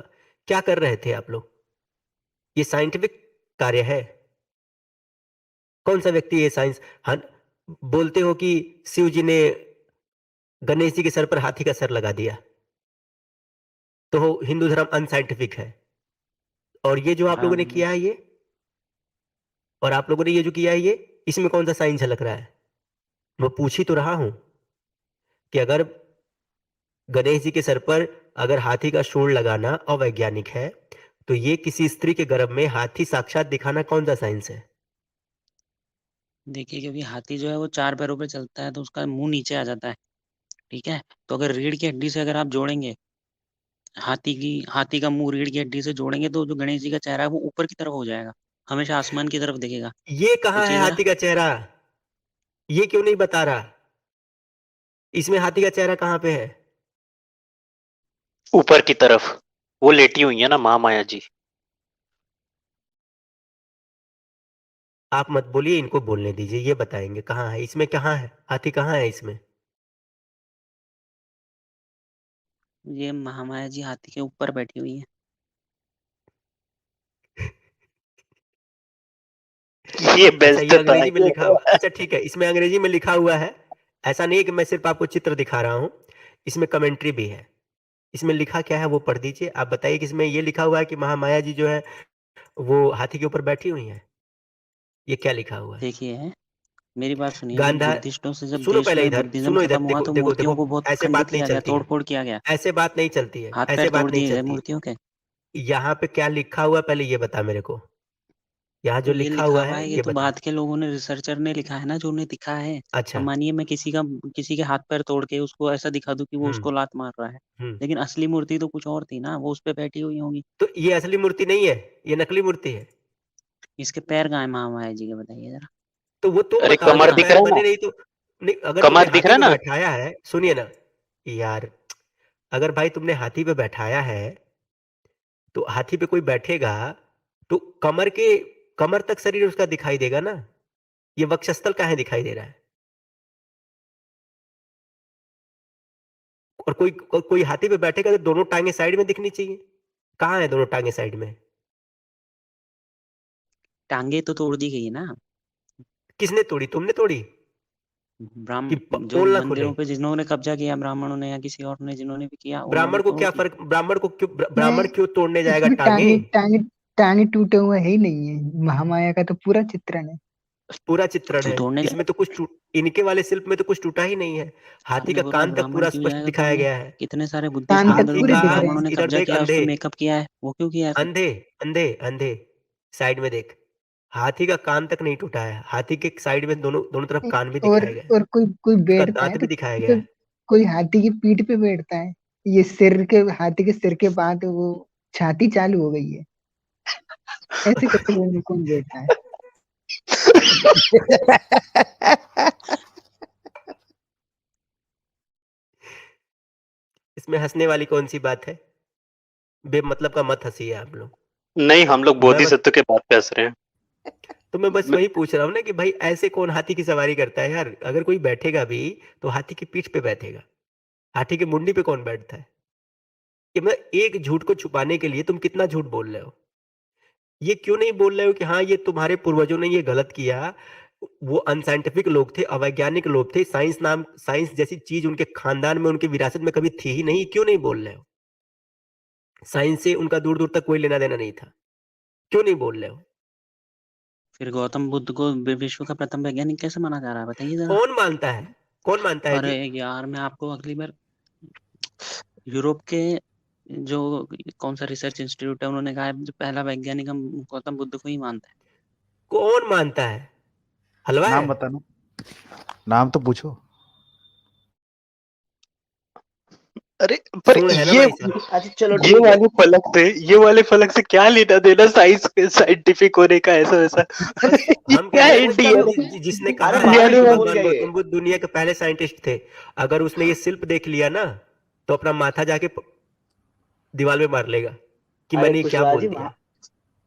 क्या कर रहे थे आप लोग? ये साइंटिफिक कार्य है? कौन सा व्यक्ति ये साइंस, बोलते हो कि शिव जी ने गणेश जी के सर पर हाथी का सर लगा दिया, तो हिंदू धर्म अनसाइंटिफिक है? और ये जो आप लोगों ने किया है, ये और आप लोगों ने ये जो किया है, ये इसमें कौन सा साइन झलक रहा है? मैं पूछ ही तो रहा हूं कि अगर गणेश जी के सर पर अगर हाथी का सूंड लगाना अवैज्ञानिक है, तो ये किसी स्त्री के गर्भ में हाथी साक्षात दिखाना कौन सा साइंस है? देखिए, क्योंकि हाथी जो है वो 4 पैरों पे चलता है, तो उसका मुँह नीचे आ जाता है, ठीक है? तो अगर रीढ़ की हड्डी से अगर आप जोड़ेंगे, हाथी का मुँह रीढ़ की हड्डी से जोड़ेंगे, तो जो गणेश जी का चेहरा है वो ऊपर की तरफ हो जाएगा, हमेशा आसमान की तरफ दिखेगा। ये कहाँ है सोचिए ज़रा। हाथी का चेहरा? ये क्यों नहीं बता रहा? इसमें हाथी का चेहरा कहाँ पे है? ऊपर की तरफ वो लेटी हुई है ना महामाया जी। आप मत बोलिए, इनको बोलने दीजिए, ये बताएंगे कहाँ है, इसमें कहाँ है हाथी, कहाँ है इसमें? ये महामाया जी हाथी के ऊपर बैठी हुई है। ये अच्छा, ये बेस्ट था अंग्रेजी में लिखा हुआ, अच्छा ठीक है, इसमें अंग्रेजी में लिखा हुआ है। ऐसा नहीं है कि मैं सिर्फ आपको चित्र दिखा रहा हूं, इसमें कमेंट्री भी है। इसमें लिखा क्या है वो पढ़ दीजिए। आप बताइए कि इसमें ये लिखा हुआ है कि महामाया जी जो है वो हाथी के ऊपर बैठी हुई हैं। ये क्या लिखा हुआ है? देखिए, मेरी बात सुनिए, जब गांधार, बुद्धिस्टों से जब सुनो देश पहले में इधर, बुद्धिज़्म सुनो इधर, खत्म हुआ, देखो तो देखो मूर्तियों देखो, को बहुत ऐसे खंडित बात नहीं किया गया, चलती है, तोड़-फोड़ किया गया। ऐसे बात नहीं चलती है, ऐसे हाथ-पैर तोड़ बात नहीं दिए गए चलती है। मूर्तियों के। यहाँ पे क्या लिखा हुआ है पहले ये बता मेरे को, यहाँ जो ये लिखा लिखा हुआ हुआ है है, ये ये तो बता। बाद के लोगों ने, रिसर्चर ने लिखा है ना, जो उन्हें दिखा है। अब अच्छा। मानिए मैं किसी के हाथ-पैर तोड़ के उसको ऐसा दिखा दूँ कि वो हम्म उसको लात मार रहा है, हम्म लेकिन असली मूर्ति तो कुछ और थी ना, वो उस पे बैठी हुई होंगी। तो ये असली मूर्ति नहीं है, ये नकली मूर्ति है। इसके पैर कहाँ हैं महामाया जी के, बताइए ज़रा? तो वो तुम अरे बताओ, हाथ अगर कमर कहाँ दिख है? पैर रहा है बने ना, नहीं तो नहीं, अगर तुमने कमर दिख हाथी रहा पे है ना। बैठाया है, सुनिए ना यार, अगर भाई तुमने हाथी पे बैठाया है तो हाथी पे कोई बैठेगा तो कमर तक शरीर उसका दिखाई देगा ना। ये वक्षस्थल काहे दिखाई दे रहा है? और कोई हाथी पे बैठेगा तो दोनों टांगे साइड में दिखनी चाहिए। कहाँ है दोनों टांगे साइड में? टाँगे तो तोड़ दी गई है ना। किसने तोड़ी, तुमने तोड़ी कि जो पोल ना खुले? मंदिरों पे जिन्होंने कब्जा किया, ब्राह्मणों ने या किसी और ने, जिन्होंने भी किया, उन्होंने ब्राह्मण को तोड़ क्या दी। फर्क, ब्राह्मण नहीं, क्यों तोड़ने जाएगा इसमें टांगे? टांगे टूटे हुए है ही नहीं है, महामाया का तो पूरा चित्रण है। पूरा चित्रण तो है, तोड़ने का, इसमें तो इनके वाले शिल्प में तो कुछ टूटा ही नहीं है। हाथी अरे का वो तो कान तक ब्राह्मण पूरा क्यों स्पष्ट जाएगा दिखाया तोड़ने? गया है। कितने सारे बुद्धिस्ट कान तक मंदिरों हाथी पे पूरे का, दिख रहे ब्राह्मणों हैं। ने इधर कब्जा देख किया, उस पे अंधे, मेकअप किया है, वो क्यों किया है फिर? अंधे, अंधे, अंधे, साइड में देख। हाथी का कान तक नहीं टूटा है, हाथी के साइड में दोनों दोनों तरफ कान भी और दिखाए गए हैं, और कोई कोई उसका बैठता है दांत तो भी दिखाया पीठ गया पे, है। कोई हाथी की पीठ पे बैठता है। ये हाथी के सिर के बाद वो छाती चालू हो गई है। ऐसे कैसे कौन कौन बैठता है? इसमें हंसने वाली कौन सी बात है? बेमतलब का मत हंसिए आप लोग। नहीं, हम लोग मैं बस बोधिसत्व के बात पे हंस रहे हैं। तो मैं बस मैं- वही पूछ रहा हूँ ना कि भाई ऐसे कौन हाथी की सवारी करता है यार? अगर कोई बैठेगा भी तो हाथी की पीठ पे बैठेगा, हाथी की मुंडी पे कौन बैठता है? कि मैं एक झूठ को छुपाने के लिए तुम कितना झूठ बोल रहे हो? ये क्यों नहीं बोल रहे हो कि हाँ ये तुम्हारे पूर्वजों ने ये गलत किया, वो अनसाइंटिफिक लोग थे, अवैज्ञानिक लोग थे, साइंस जैसी चीज उनके खानदान में, उनके विरासत में कभी थी ही नहीं? क्यों नहीं बोल रहे हो? साइंस से उनका दूर दूर तक कोई लेना देना नहीं था, क्यों नहीं बोल रहे हो? फिर गौतम बुद्ध को विश्व का प्रथम वैज्ञानिक कैसे माना जा रहा है, बताइए जरा? कौन मानता है, कौन मानता है अरे जी? यार, मैं आपको अगली बार, यूरोप के जो कौन सा रिसर्च इंस्टीट्यूट है, उन्होंने कहा है जो पहला वैज्ञानिक हम गौतम बुद्ध को ही मानते हैं। कौन मानता है? हलवा नाम है? बताना, नाम तो पूछो। अरे पर सुन है ना ये भाई साहब? अच्छा चलो ये ठीक है। वाले फलक थे, ये वाले फलक से क्या लेना देना साइंस साइंटिफिक होने का, ऐसा वैसा। ये हम कह क्या रहे हैं ना, इसका इंडियन जिसने अरे कहा है कि महाविष्णु इंडियन भूल भगवान गए ये। गौतम बुद्ध दुनिया के पहले साइंटिस्ट थे, अगर उसने ये शिल्प देख लिया ना तो अपना माथा जाके दीवार में मार लेगा कि अरे मैंने ये क्या बोल दिया।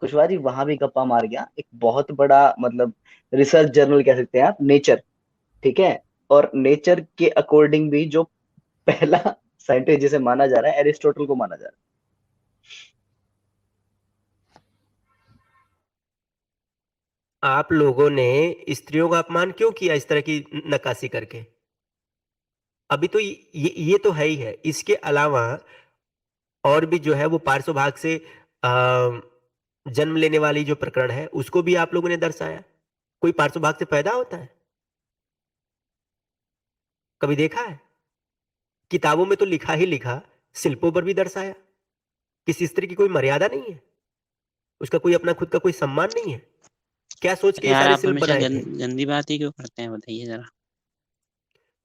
कुशवाहा जी वहां भी गप्पा मार गया। एक बहुत बड़ा मतलब रिसर्च जर्नल कह सकते हैं आप, नेचर, ठीक है। और नेचर के अकॉर्डिंग भी जो पहला साइंटिस्ट जिसे माना जा रहा है, एरिस्टोटल को माना जा रहा आप लोगों ने स्त्रियों का अपमान क्यों किया इस तरह की नक्काशी करके? अभी तो ये तो है ही है, इसके अलावा और भी जो है वो पार्श्व भाग से जन्म लेने वाली जो प्रकरण है उसको भी आप लोगों ने दर्शाया। कोई पार्श्व भाग से पैदा होता है? कभी देखा है? किताबों में तो लिखा ही लिखा, शिल्पों पर भी दर्शाया। किसी स्त्री की कोई मर्यादा नहीं है, उसका कोई अपना खुद का कोई सम्मान नहीं है। क्या सोच के ये यार सारे आप शिल्प हमेशा बनाए थे? गंदी बात ही क्यों करते हैं, बताइए जरा।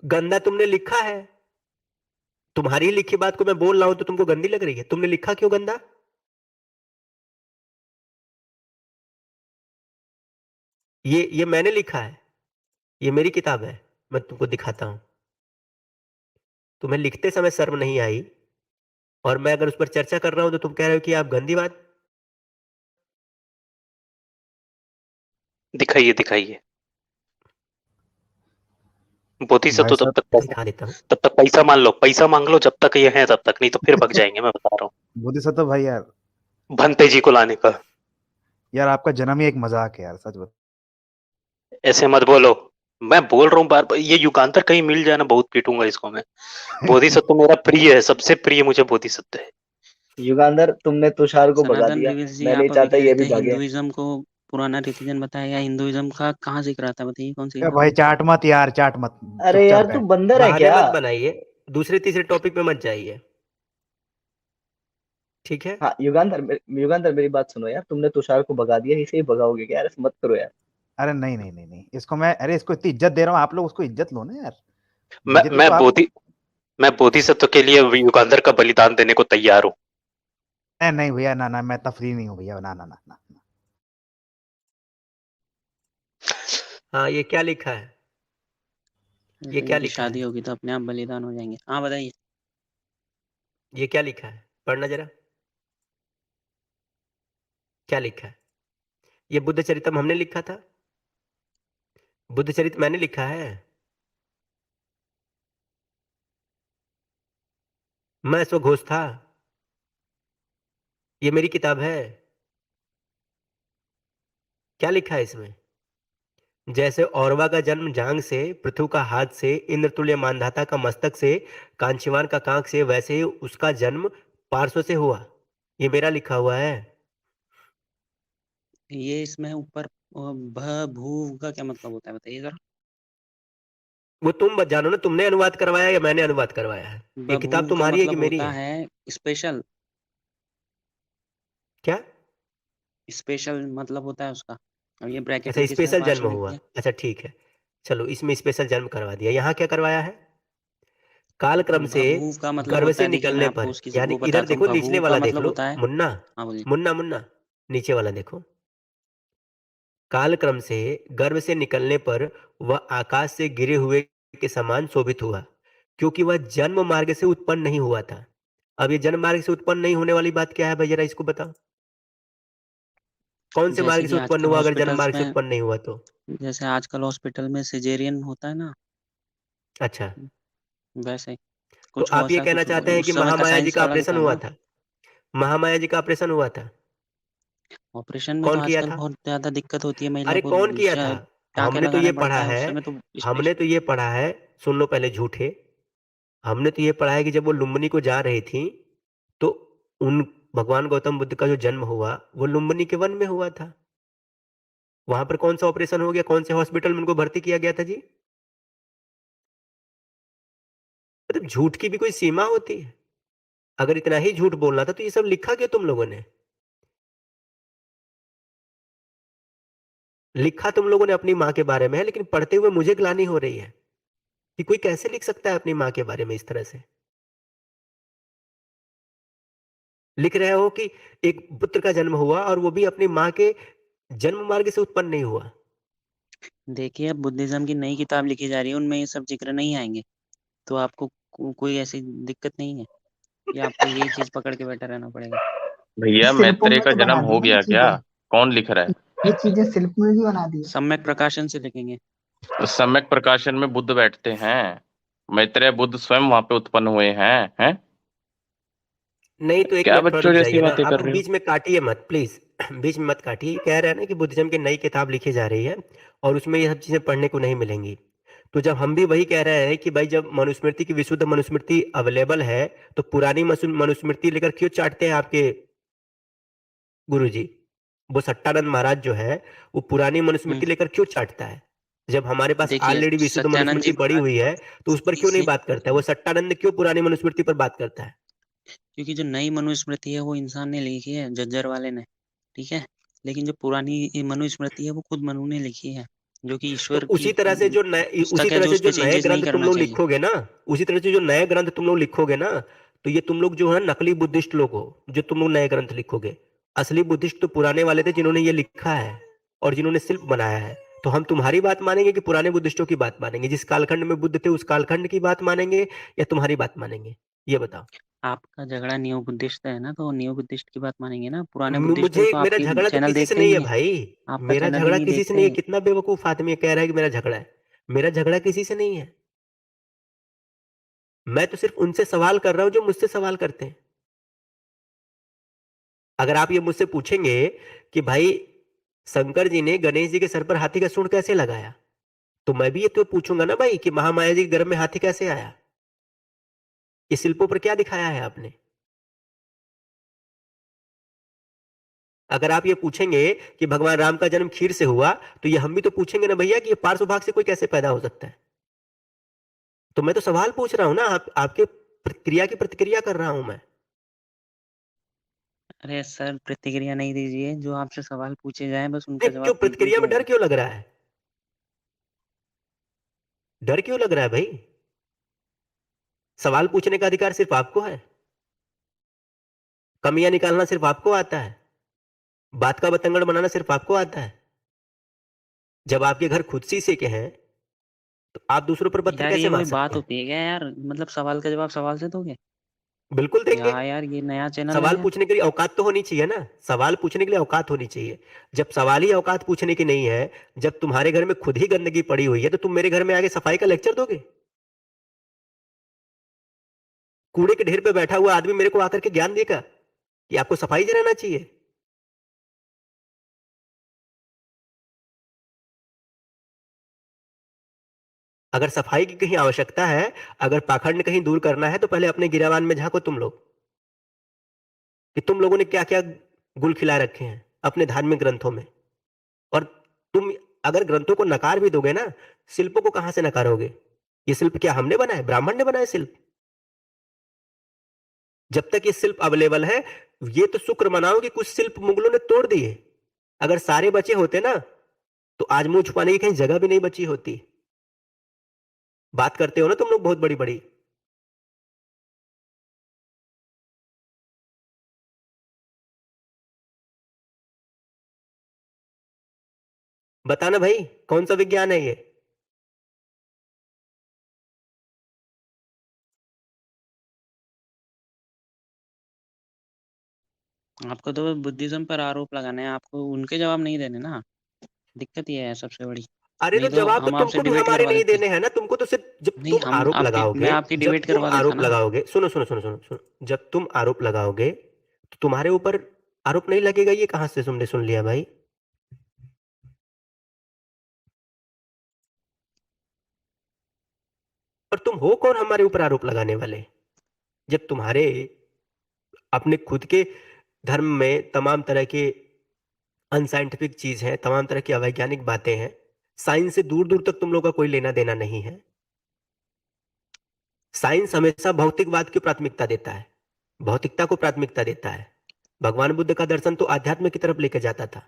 गंदा तुमने लिखा है, तुम्हारी ही लिखी बात को मैं बोल रहा हूं तो तुमको गंदी लग रही है। तुमने लिखा क्यों गंदा? ये मैंने लिखा है, ये मेरी किताब है, मैं तुमको दिखाता हूं। तुम्हें लिखते समय शर्म नहीं आई, और मैं अगर उस पर चर्चा कर रहा हूं तो तुम कह रहे हो कि आप गंदी बात। दिखाइए दिखाइए। भाई बोधिसत्व साहब, दिखा देता हूं। तब तक पैसा मान लो, पैसा मांग लो जब तक ये है तब तक, नहीं तो फिर भग जाएंगे, मैं बता रहा हूँ बोधिसत्व भाई यार, भंते जी को लाने का। यार आपका जन्म ही एक मजाक है यार, सच बता। ऐसे मत बोलो, मैं बोल रहा हूँ बार बार, ये युगांतर कहीं मिल जाए ना, बहुत पीटूंगा इसको मैं। बोधिसत्व मेरा प्रिय है, सबसे प्रिय मुझे बोधिसत्व है। युगांधर, तुमने तुषार को भगा सनातन दिया, दिवस जी, मैं नहीं आप अभी चाहता कह रहे ये भी थे भागे। हिंदुइज्म को पुराना रिलीजन बताया, या हिंदुइज्म का कहाँ जिक्र आता है, बताइए कौन सी क्या किताब भाई, में? चाट मत यार, चाट मत, अरे चुपचाप यार तू बैठ। बंदर है बहाने क्या? मत बनाइए, दूसरे तीसरे टॉपिक पे मत जाइए, ठीक है? हाँ युगांधर मेरी बात सुनो यार, तुमने तुषार को भगा दिया, इसे ही भगाओगे क्या यार? ऐसे मत करो यार। अरे नहीं नहीं नहीं नहीं, इसको मैं, अरे इसको इतनी इज्जत दे रहा हूँ, आप लोग उसको इज्जत लो ना यार। मैं बेइज्जती मैं तो आप। बोधि मैं बोधिसत्व के लिए युगांतर का बलिदान देने को तैयार हूँ। नहीं नहीं भैया, ना ना, मैं इतना फ्री नहीं हूँ भैया, ना ना ना ना ना। हाँ, ये क्या लिखा है? ये क्या इनकी लिखा शादी है? होगी तो अपने आप बलिदान हो जाएंगे। हाँ बताइए। ये क्या लिखा है? पढ़ना जरा, क्या लिखा है? ये बुद्ध चरितम हमने लिखा था? बुद्ध चरित मैंने लिखा है? मैं स्वघोष था? ये मेरी किताब है। क्या लिखा है इसमें? जैसे औरवा का जन्म जांग से, पृथु का हाथ से, इंद्रतुल्य मानधाता का मस्तक से, कांचीवान का कांख से, वैसे ही उसका जन्म पार्श्व से हुआ। ये मेरा लिखा हुआ है। ये इसमें ऊपर भ भू का क्या मतलब होता है, बताइए जरा। वो तुम जानो ना, तुमने अनुवाद करवाया या मैंने अनुवाद करवाया है? ये किताब बभूव का तुम्हारी है कि मतलब मेरी होता है? है स्पेशल। क्या? स्पेशल मतलब होता है उसका। अब ये ब्रैकेट अच्छा, में किसने स्पेशल पार्श्व जन्म लिख हुआ। दिया? अच्छा ठीक है, चलो इसमें स्पेशल जन्म करवा दिया। यहाँ क्या करवाया है? कालक्रम से भभूव का मतलब गर्भ होता से है, देखिए मैं निकलने आपको पर, उसकी यानी वो इधर बताता हूँ। देखो, निचले भभूव का वाला देख मतलब लो होता है। मुन्ना, हाँ बोलिए। मुन्ना मुन्ना, नीचे वाला देखो। कालक्रम से गर्भ से निकलने पर वह आकाश से गिरे हुए के समान शोभित हुआ, क्योंकि वह जन्म मार्ग से उत्पन्न नहीं हुआ था। अब ये जन्म मार्ग से उत्पन्न नहीं होने वाली बात क्या है भाई, जरा इसको बताओ। कौन से जैसे मार्ग कि से उत्पन्न आजकल हुआ अगर जन्म हॉस्पिटल्स मार्ग से में, उत्पन्न नहीं हुआ तो? जैसे आजकल हॉस्पिटल में सिजेरियन होता है ना, अच्छा, वैसे तो कुछ हुआ आप ये सा, कहना कुछ चाहते हैं कि उस समय का महामाया जी साइंस का वाला ऑपरेशन दिखा हुआ था। था? महामाया जी का ऑपरेशन हुआ था? ऑपरेशन में तो कौन किया आजकल था? बहुत ज्यादा दिक्कत होती है महिला अरे को, कौन किया था? टाँके हमने तो ये लगाना पढ़ा पड़ता है है, उस समय तो। हमने तो ये पढ़ा है, सुन लो पहले झूठे। हमने तो ये पढ़ा है कि जब वो लुम्बिनी को जा रही थी, तो उन भगवान गौतम बुद्ध का जो जन्म हुआ वो लुम्बिनी के वन में हुआ था। वहां पर कौन सा ऑपरेशन हो गया, कौन से हॉस्पिटल में उनको भर्ती किया गया था जी? मतलब झूठ की भी कोई सीमा होती है। अगर इतना ही झूठ बोलना था तो ये सब लिखा क्यों तुम लोगों ने? लिखा तुम लोगों ने अपनी माँ के बारे में है, लेकिन पढ़ते हुए मुझे ग्लानि हो रही है कि कोई कैसे लिख सकता है अपनी माँ के बारे में इस तरह से। लिख रहे हो कि एक पुत्र का जन्म हुआ और वो भी अपनी माँ के जन्म मार्ग से उत्पन्न नहीं हुआ। देखिए अब बुद्धिज्म की नई किताब लिखी जा रही है, उनमें ये सब जिक्र नहीं आएंगे, तो आपको कोई ऐसी दिक्कत नहीं है, या आपको यही चीज पकड़ के बैठा रहना पड़ेगा? ये भैया शिल्पों मैत्रेय में का भी जन्म बना दी हो ना ये गया क्या? चीजें, कौन लिख रहा है? ये चीजें शिल्प में भी बना दी है। सम्यक प्रकाशन से लिखेंगे। तो सम्यक प्रकाशन में बुद्ध बैठते हैं, मैत्रेय बुद्ध स्वयं वहां पे उत्पन्न हुए हैं? नहीं तो एक क्या मिनट थोड़ा बच्चों रुक जैसी जाइए ना, बातें आप कर लोग रहे हो? बीच में काटिए मत प्लीज। बीच में मत काटिए। कह रहे हैं ना कि बुद्धिज्म की नई किताब लिखी जा रही है और उसमें ये सब चीजें पढ़ने को नहीं मिलेंगी। तो जब हम भी वही कह रहे हैं कि भाई जब मनुस्मृति की विशुद्ध मनुस्मृति अवेलेबल है, तो पुरानी मनुस्मृति लेकर क्यों चाटते हैं आपके गुरुजी? वो सट्टानंद महाराज जो है वो पुरानी मनुस्मृति लेकर क्यों चाटता है? जब हमारे पास देखिए, ऑलरेडी विशुद्ध सत्यानंद मनुस्मृति जी पड़ी हुई है तो उस पर क्यों नहीं इससे बात करता है? वो सट्टानंद क्यों पुरानी मनुस्मृति पर बात करता है? क्योंकि जो नई मनुस्मृति है वो इंसान ने लिखी है, झज्जर वाले ने, ठीक है? लेकिन जो पुरानी मनुस्मृति है वो खुद मनु ने लिखी है, जो कि तो ईश्वर उसी की तरह से जो पुस्तक है, जो जो उसपे नए चेंजेस नहीं ग्रंथ तुम करना लोग चाहिए। लिखोगे ना, उसी तरह से जो नए ग्रंथ तुम लोग लिखोगे ना, तो ये तुम लोग जो है नकली बुद्धिस्ट लोग हो, जो तुम लोग नए ग्रंथ लिखोगे। असली बुद्धिस्ट तो पुराने वाले थे जिन्होंने ये लिखा है और जिन्होंने शिल्प बनाया है। तो हम तुम्हारी बात मानेंगे कि पुराने बुद्धिस्टों की बात मानेंगे? जिस कालखंड में बुद्ध थे उस कालखंड की बात मानेंगे या तुम्हारी बात मानेंगे? ये बताओ। आपका झगड़ा न्यू बुद्धिस्ट से है ना, तो न्यू बुद्धिस्ट की बात मानेंगे ना, पुराने बुद्धिस्ट मुझे तो मेरा आपके झगड़ा तो चैनल किसी से देखते ही नहीं है नहीं है। भाई, आपका मेरा चैनल ही झगड़ा नहीं किसी से देखते नहीं है। हैं। कितना बेवकूफ आदमी कह रहा है कि मेरा झगड़ा है। मेरा झगड़ा किसी से नहीं है। मैं तो सिर्फ उनसे सवाल कर रहा हूं जो मुझसे सवाल करते हैं। अगर आप ये मुझसे पूछेंगे कि भाई शंकर जी ने गणेश जी के सर पर हाथी का सूंड कैसे लगाया, तो मैं भी ये तो पूछूंगा ना भाई कि महामाया जी के गर्भ में हाथी कैसे आया? ये शिल्पों पर क्या दिखाया है आपने? अगर आप ये पूछेंगे कि भगवान राम का जन्म खीर से हुआ, तो ये हम भी तो पूछेंगे ना भैया कि ये पार्श्व भाग से कोई कैसे पैदा हो सकता है? तो मैं तो सवाल पूछ रहा हूं ना, आपके क्रिया की प्रतिक्रिया कर रहा हूं मैं। अरे सर, प्रतिक्रिया नहीं दीजिए, जो आपसे सवाल पूछे जाएं बस उनका नहीं, क्यों जवाब दीजिए प्रतिक्रिया में तो डर क्यों लग रहा है? डर क्यों लग रहा है भाई? सवाल पूछने का अधिकार सिर्फ आपको है। कमियां निकालना सिर्फ आपको आता है। बात का बतंगड़ बनाना सिर्फ आपको आता है। जब आपके घर खुद शीशे के हैं तो आप दूसरों पर पत्थर यार, ये कैसे मार कोई सकते बात हैं? होती है क्या यार? मतलब सवाल का जवाब सवाल से दोगे? बिल्कुल देंगे। या यार, ये नया चैनल है सवाल यार। पूछने के लिए औकात तो होनी चाहिए ना। सवाल पूछने के लिए औकात होनी चाहिए। जब सवाल ही औकात पूछने की नहीं है, जब तुम्हारे घर में खुद ही गंदगी पड़ी हुई है, तो तुम मेरे घर में आके सफाई का लेक्चर दोगे? कूड़े के ढेर पे बैठा हुआ आदमी मेरे को आकर के ज्ञान देगा कि आपको सफाई से रहना चाहिए। अगर सफाई की कहीं आवश्यकता है, अगर पाखंड कहीं दूर करना है, तो पहले अपने गिरावान में झांको तुम लोग कि तुम लोगों ने क्या क्या गुल खिला रखे हैं अपने धार्मिक ग्रंथों में। और तुम अगर ग्रंथों को नकार भी दोगे ना, शिल्पों को कहां से नकारोगे? ये शिल्प क्या हमने बनाए? ब्राह्मण ने बनाए शिल्प? जब तक ये शिल्प अवेलेबल है, ये तो शुक्र मनाओ कि कुछ शिल्प मुगलों ने तोड़ दिए। अगर सारे बचे होते ना, तो आज मुंह छुपाने की कहीं जगह भी नहीं बची होती। बात करते हो ना तुम लोग बहुत बड़ी बड़ी। बताना भाई, कौन सा विज्ञान है ये? आपको तो बुद्धिज्म पर आरोप लगाना है, आपको उनके जवाब नहीं देने ना। दिक्कत ये है सबसे बड़ी। अरे तो नहीं तो जवाब तो हम आपसे तुमको भी डिबेट हमारे करवा नहीं देते। देने हैं ना। तुमको तो सिर्फ जब नहीं, तुम हम आरोप आपकी मैं लगाओगे, आपकी डिबेट जब तुम करवा देता आरोप ना। लगाओगे, सुनो सुनो सुनो सुनो सुनो, जब तुम आरोप लगाओगे तो तुम्हारे ऊपर आरोप नहीं लगेगा, ये कहां से तुमने सुन लिया भाई? और तुम हो कौन हमारे ऊपर आरोप लगाने वाले? जब तुम्हारे अपने खुद के धर्म में तमाम तरह के अनसाइंटिफिक चीज है, तमाम तरह की अवैज्ञानिक बातें हैं, साइंस से दूर दूर तक तुम लोगों का कोई लेना देना नहीं है। साइंस हमेशा भौतिकवाद की प्राथमिकता देता है, भौतिकता को प्राथमिकता देता है। भगवान बुद्ध का दर्शन तो आध्यात्म की तरफ लेकर जाता था।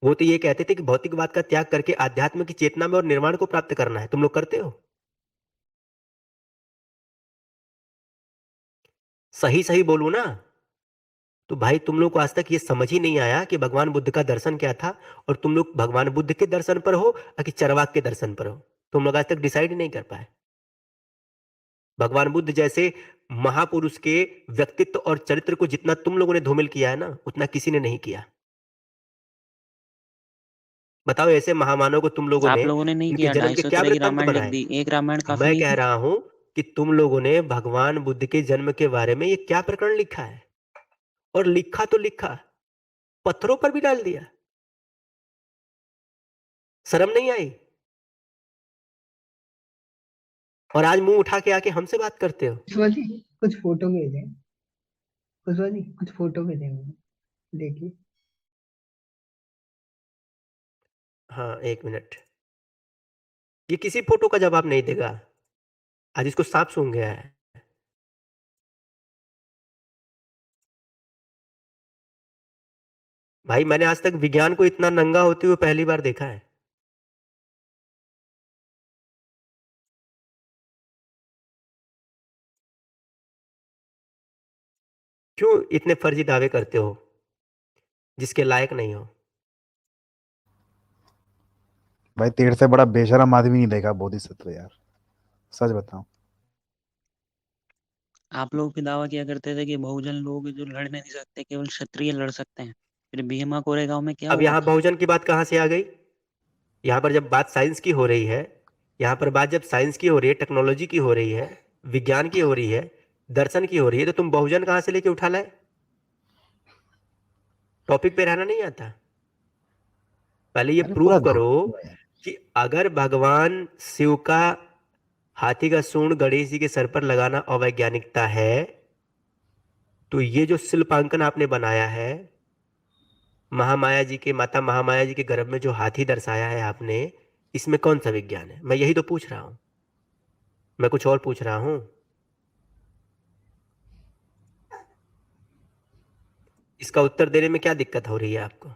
वो तो ये कहते थे कि भौतिकवाद का त्याग करके आध्यात्म की चेतना में और निर्वाण को प्राप्त करना है। तुम लोग करते हो? सही सही बोलू ना? तो भाई तुम लोग को आज तक ये समझ ही नहीं आया कि भगवान बुद्ध का दर्शन क्या था, और तुम लोग भगवान बुद्ध के दर्शन पर हो या कि चरवाक के दर्शन पर हो। तुम लोग आज तक डिसाइड ही नहीं कर पाए। भगवान बुद्ध जैसे महापुरुष के व्यक्तित्व और चरित्र को जितना तुम लोगों ने धूमिल किया है ना, उतना किसी ने नहीं किया। बताओ, ऐसे महामानव को तुम लोगों ने आप लोगों ने नहीं इनके किया, जन्म के 250 क्या तरह की वृत्तांत रामायण लिख बनाए? दी, एक रामायण काफी मैं नहीं कह थी? रहा हूं कि तुम लोगों ने भगवान बुद्ध के जन्म के बारे में ये क्या प्रकरण लिखा है? और लिखा तो लिखा, पत्थरों पर भी डाल दिया। शर्म नहीं आई? और आज मुंह उठा के आके हमसे बात करते हो। कुशवा जी, कुछ फोटो भेजें। कुशवा जी, कुछ फोटो भेजें मुझे, देखिए। हाँ, 1 मिनट। ये किसी फोटो का जवाब नहीं देगा। आज इसको सांप सूंघ गया है। भाई मैंने आज तक विज्ञान को इतना नंगा होते हुए पहली बार देखा है। क्यों इतने फर्जी दावे करते हो जिसके लायक नहीं हो? भाई तेरे से बड़ा बेशरम आदमी नहीं देखा बोधिसत्व यार, सच बताऊं। आप लोग भी दावा किया करते थे कि बहुजन लोग जो लड़ नहीं सकते, केवल क्षत्रिय लड़ सकते हैं। फिर भीमा कोरेगांव में क्या अब हुआ यहाँ था? बहुजन की बात कहाँ से आ गई? यहाँ पर जब बात साइंस की हो रही है, यहाँ पर बात जब साइंस की हो रही है, टेक्नोलॉजी की हो रही है, विज्ञान की हो रही है, दर्शन की हो रही है, तो तुम बहुजन कहाँ से लेके उठा लाए? टॉपिक पे रहना नहीं आता। पहले ये अरे प्रूफ पूरा करो घोटाला है यार। कि अगर भगवान शिव का हाथी का सूंड गणेश जी के सर पर लगाना अवैज्ञानिकता है, तो ये जो शिल्पांकन आपने बनाया है, महामाया जी के, माता महामाया जी के गर्भ में जो हाथी दर्शाया है आपने, इसमें कौन सा विज्ञान है? मैं यही तो पूछ रहा हूं, मैं कुछ और पूछ रहा हूं। इसका उत्तर देने में क्या दिक्कत हो रही है आपको?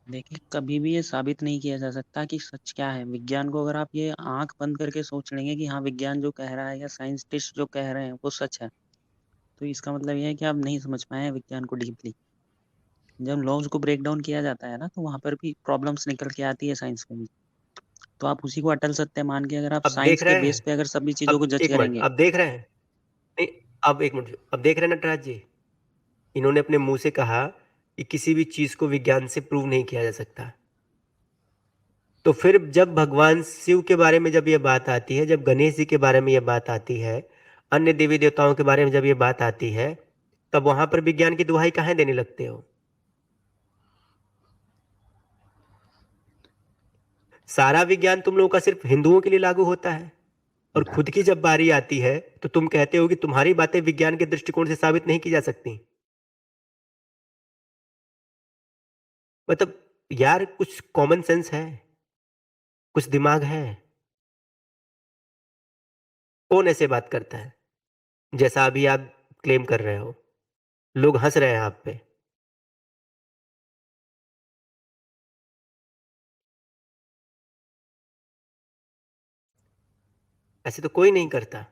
देखिए, कभी भी ये साबित नहीं किया जा सकता कि सच क्या है। विज्ञान को अगर आप ये आंख बंद करके सोच लेंगे कि हाँ विज्ञान जो कह रहा है या साइंटिस्ट जो कह रहे हैं वो सच है, तो इसका मतलब ये है कि आप नहीं समझ पाए हैं विज्ञान को डीपली। जब लॉज को ब्रेक डाउन किया जाता है ना, तो वहां पर भी प्रॉब्लम्स निकल के आती है साइंस में भी। तो आप उसी को अटल सत्य मान के अगर आप अब साइंस देख के रहे बेस हैं, पे अगर सभी चीजों को अब जज एक मिनट, करेंगे। अब देख रहे हैं, नहीं, अब एक मिनट, अब देख रहे हैं नटराज जी, इन्होंने अपने मुंह से कहा कि किसी भी चीज को विज्ञान से प्रूव नहीं किया जा सकता। तो फिर जब भगवान शिव के बारे में जब ये बात आती है, जब गणेश जी के बारे में ये बात आती है, अन्य देवी देवताओं के बारे में जब ये बात आती है, तब वहां पर विज्ञान की दुहाई काहे देने लगते हो? सारा विज्ञान तुम लोगों का सिर्फ हिंदुओं के लिए लागू होता है, और खुद की जब बारी आती है तो तुम कहते हो कि तुम्हारी बातें विज्ञान के दृष्टिकोण से साबित नहीं की जा सकती। मतलब यार, कुछ कॉमन सेंस है, कुछ दिमाग है? कौन ऐसे बात करता है जैसा अभी आप क्लेम कर रहे हो? लोग हंस रहे हैं आप पे। ऐसे तो कोई नहीं करता।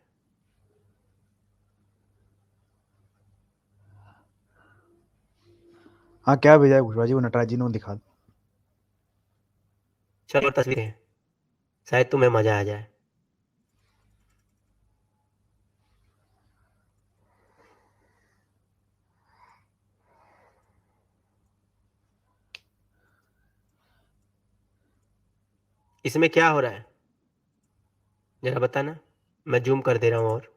हाँ क्या भेजा है कुशवाहा जी, वो नटराज जी ने वो दिखा दो। चलो तस्वीरें, शायद तुम्हें मजा आ जाए। इसमें क्या हो रहा है जरा बताना, मैं जूम कर दे रहा हूं। और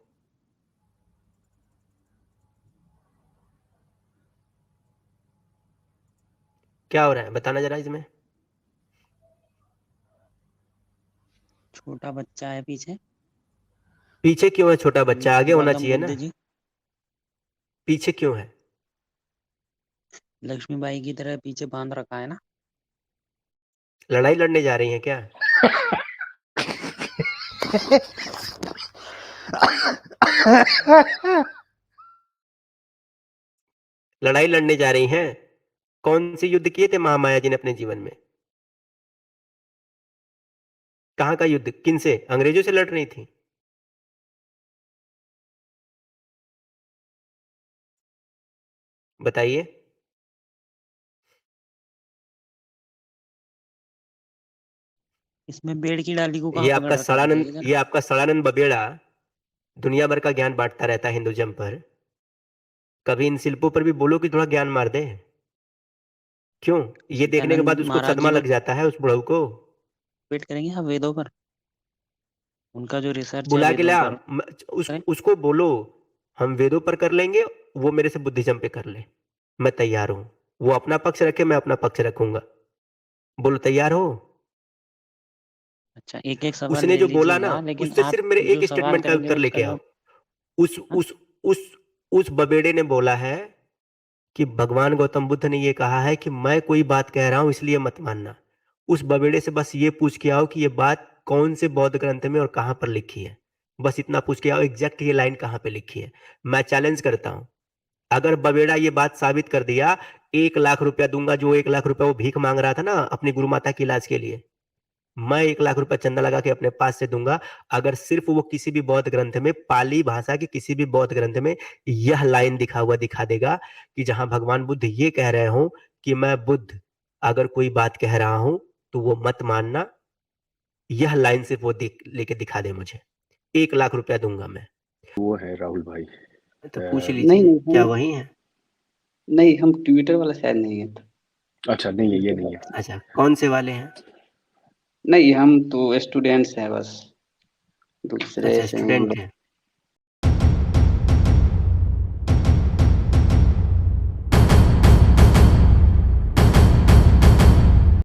क्या हो रहा है बताना जरा इसमें। छोटा बच्चा है पीछे, पीछे क्यों है छोटा बच्चा? आगे होना गौतम चाहिए बुद्ध ना। जी पीछे क्यों है? लक्ष्मीबाई की तरह पीछे बांध रखा है ना। लड़ाई लड़ने जा रही हैं क्या? लड़ाई लड़ने जा रही हैं? कौन से युद्ध किए थे महामाया जी ने अपने जीवन में? कहाँ का युद्ध? किन से? अंग्रेजों से लड़ रही थी? बताइए। इसमें बेड़ की डाली को ये कहाँ पकड़ आपका रखा है सड़ानंद, बताइए जरा। ये आपका सड़ानंद बबेड़ा दुनिया भर का ज्ञान बांटता रहता है हिंदुइज्म पर। कभी इन शिल्पों पर भी बोलो कि थोड़ा ज्ञान मार दे। क्यों? ये देखने के बाद सत्यानंद उसको महाराज सदमा जी लग पर जाता है, उस बुढ़ऊ को। वेट करेंगे आप वेदों पर, उनका जो रिसर्च है बुला के वेदों ला, पर करें। उसको बोलो हम वेदों पर कर लेंगे, वो मेरे से बुद्धिज्म पे कर ले। मैं तैयार हूं। वो अपना पक्ष रखे, मैं अपना पक्ष रखूंगा। बोलो तैयार हो? अच्छा, एक एक सवाल उसने ले जो बोला ना, लीजिएगा, लेकिन उससे आप सिर्फ मेरे जो एक सवाल स्टेटमेंट का करेंगे उत्तर उसका लेके आओ। जवाब। उस हाँ? उस उस उस बबेड़े ने बोला है कि भगवान गौतम बुद्ध ने ये कहा है कि मैं कोई बात कह रहा हूं इसलिए मत मानना। उस बबेड़े से बस ये पूछ के आओ कि ये बात कौन से बौद्ध ग्रंथ में और कहां पर लिखी है। बस इतना पूछ के आओ एग्जैक्ट ये लाइन कहां पे लिखी है। मैं चैलेंज करता हूं, अगर बबेड़ा ये बात साबित कर दिया 1,00,000 रुपया दूंगा, जो 1,00,000 रुपया वो भीख मांग रहा था ना अपनी गुरु माता के इलाज के लिए, मैं 1,00,000 रुपया चंदा लगा के अपने पास से दूंगा अगर सिर्फ वो किसी भी बौद्ध ग्रंथ में, पाली भाषा के किसी भी बौद्ध ग्रंथ में यह लाइन दिखा देगा कि जहां भगवान बुद्ध ये कह रहे हो कि मैं बुद्ध अगर कोई बात कह रहा हूं तो वो मत मानना। यह लाइन सिर्फ वो लेके दिखा दे मुझे, 1,00,000 रुपया दूंगा मैं। वो है राहुल भाई। तो पूछ नहीं लीजिए नहीं क्या हम वही है। नहीं हम ट्विटर वाला शायद नहीं है। अच्छा नहीं है, ये नहीं है। अच्छा कौन से वाले हैं। नहीं हम तो स्टूडेंट्स हैं बस, दूसरे अच्छा से हम स्टूडेंट लोग। हैं।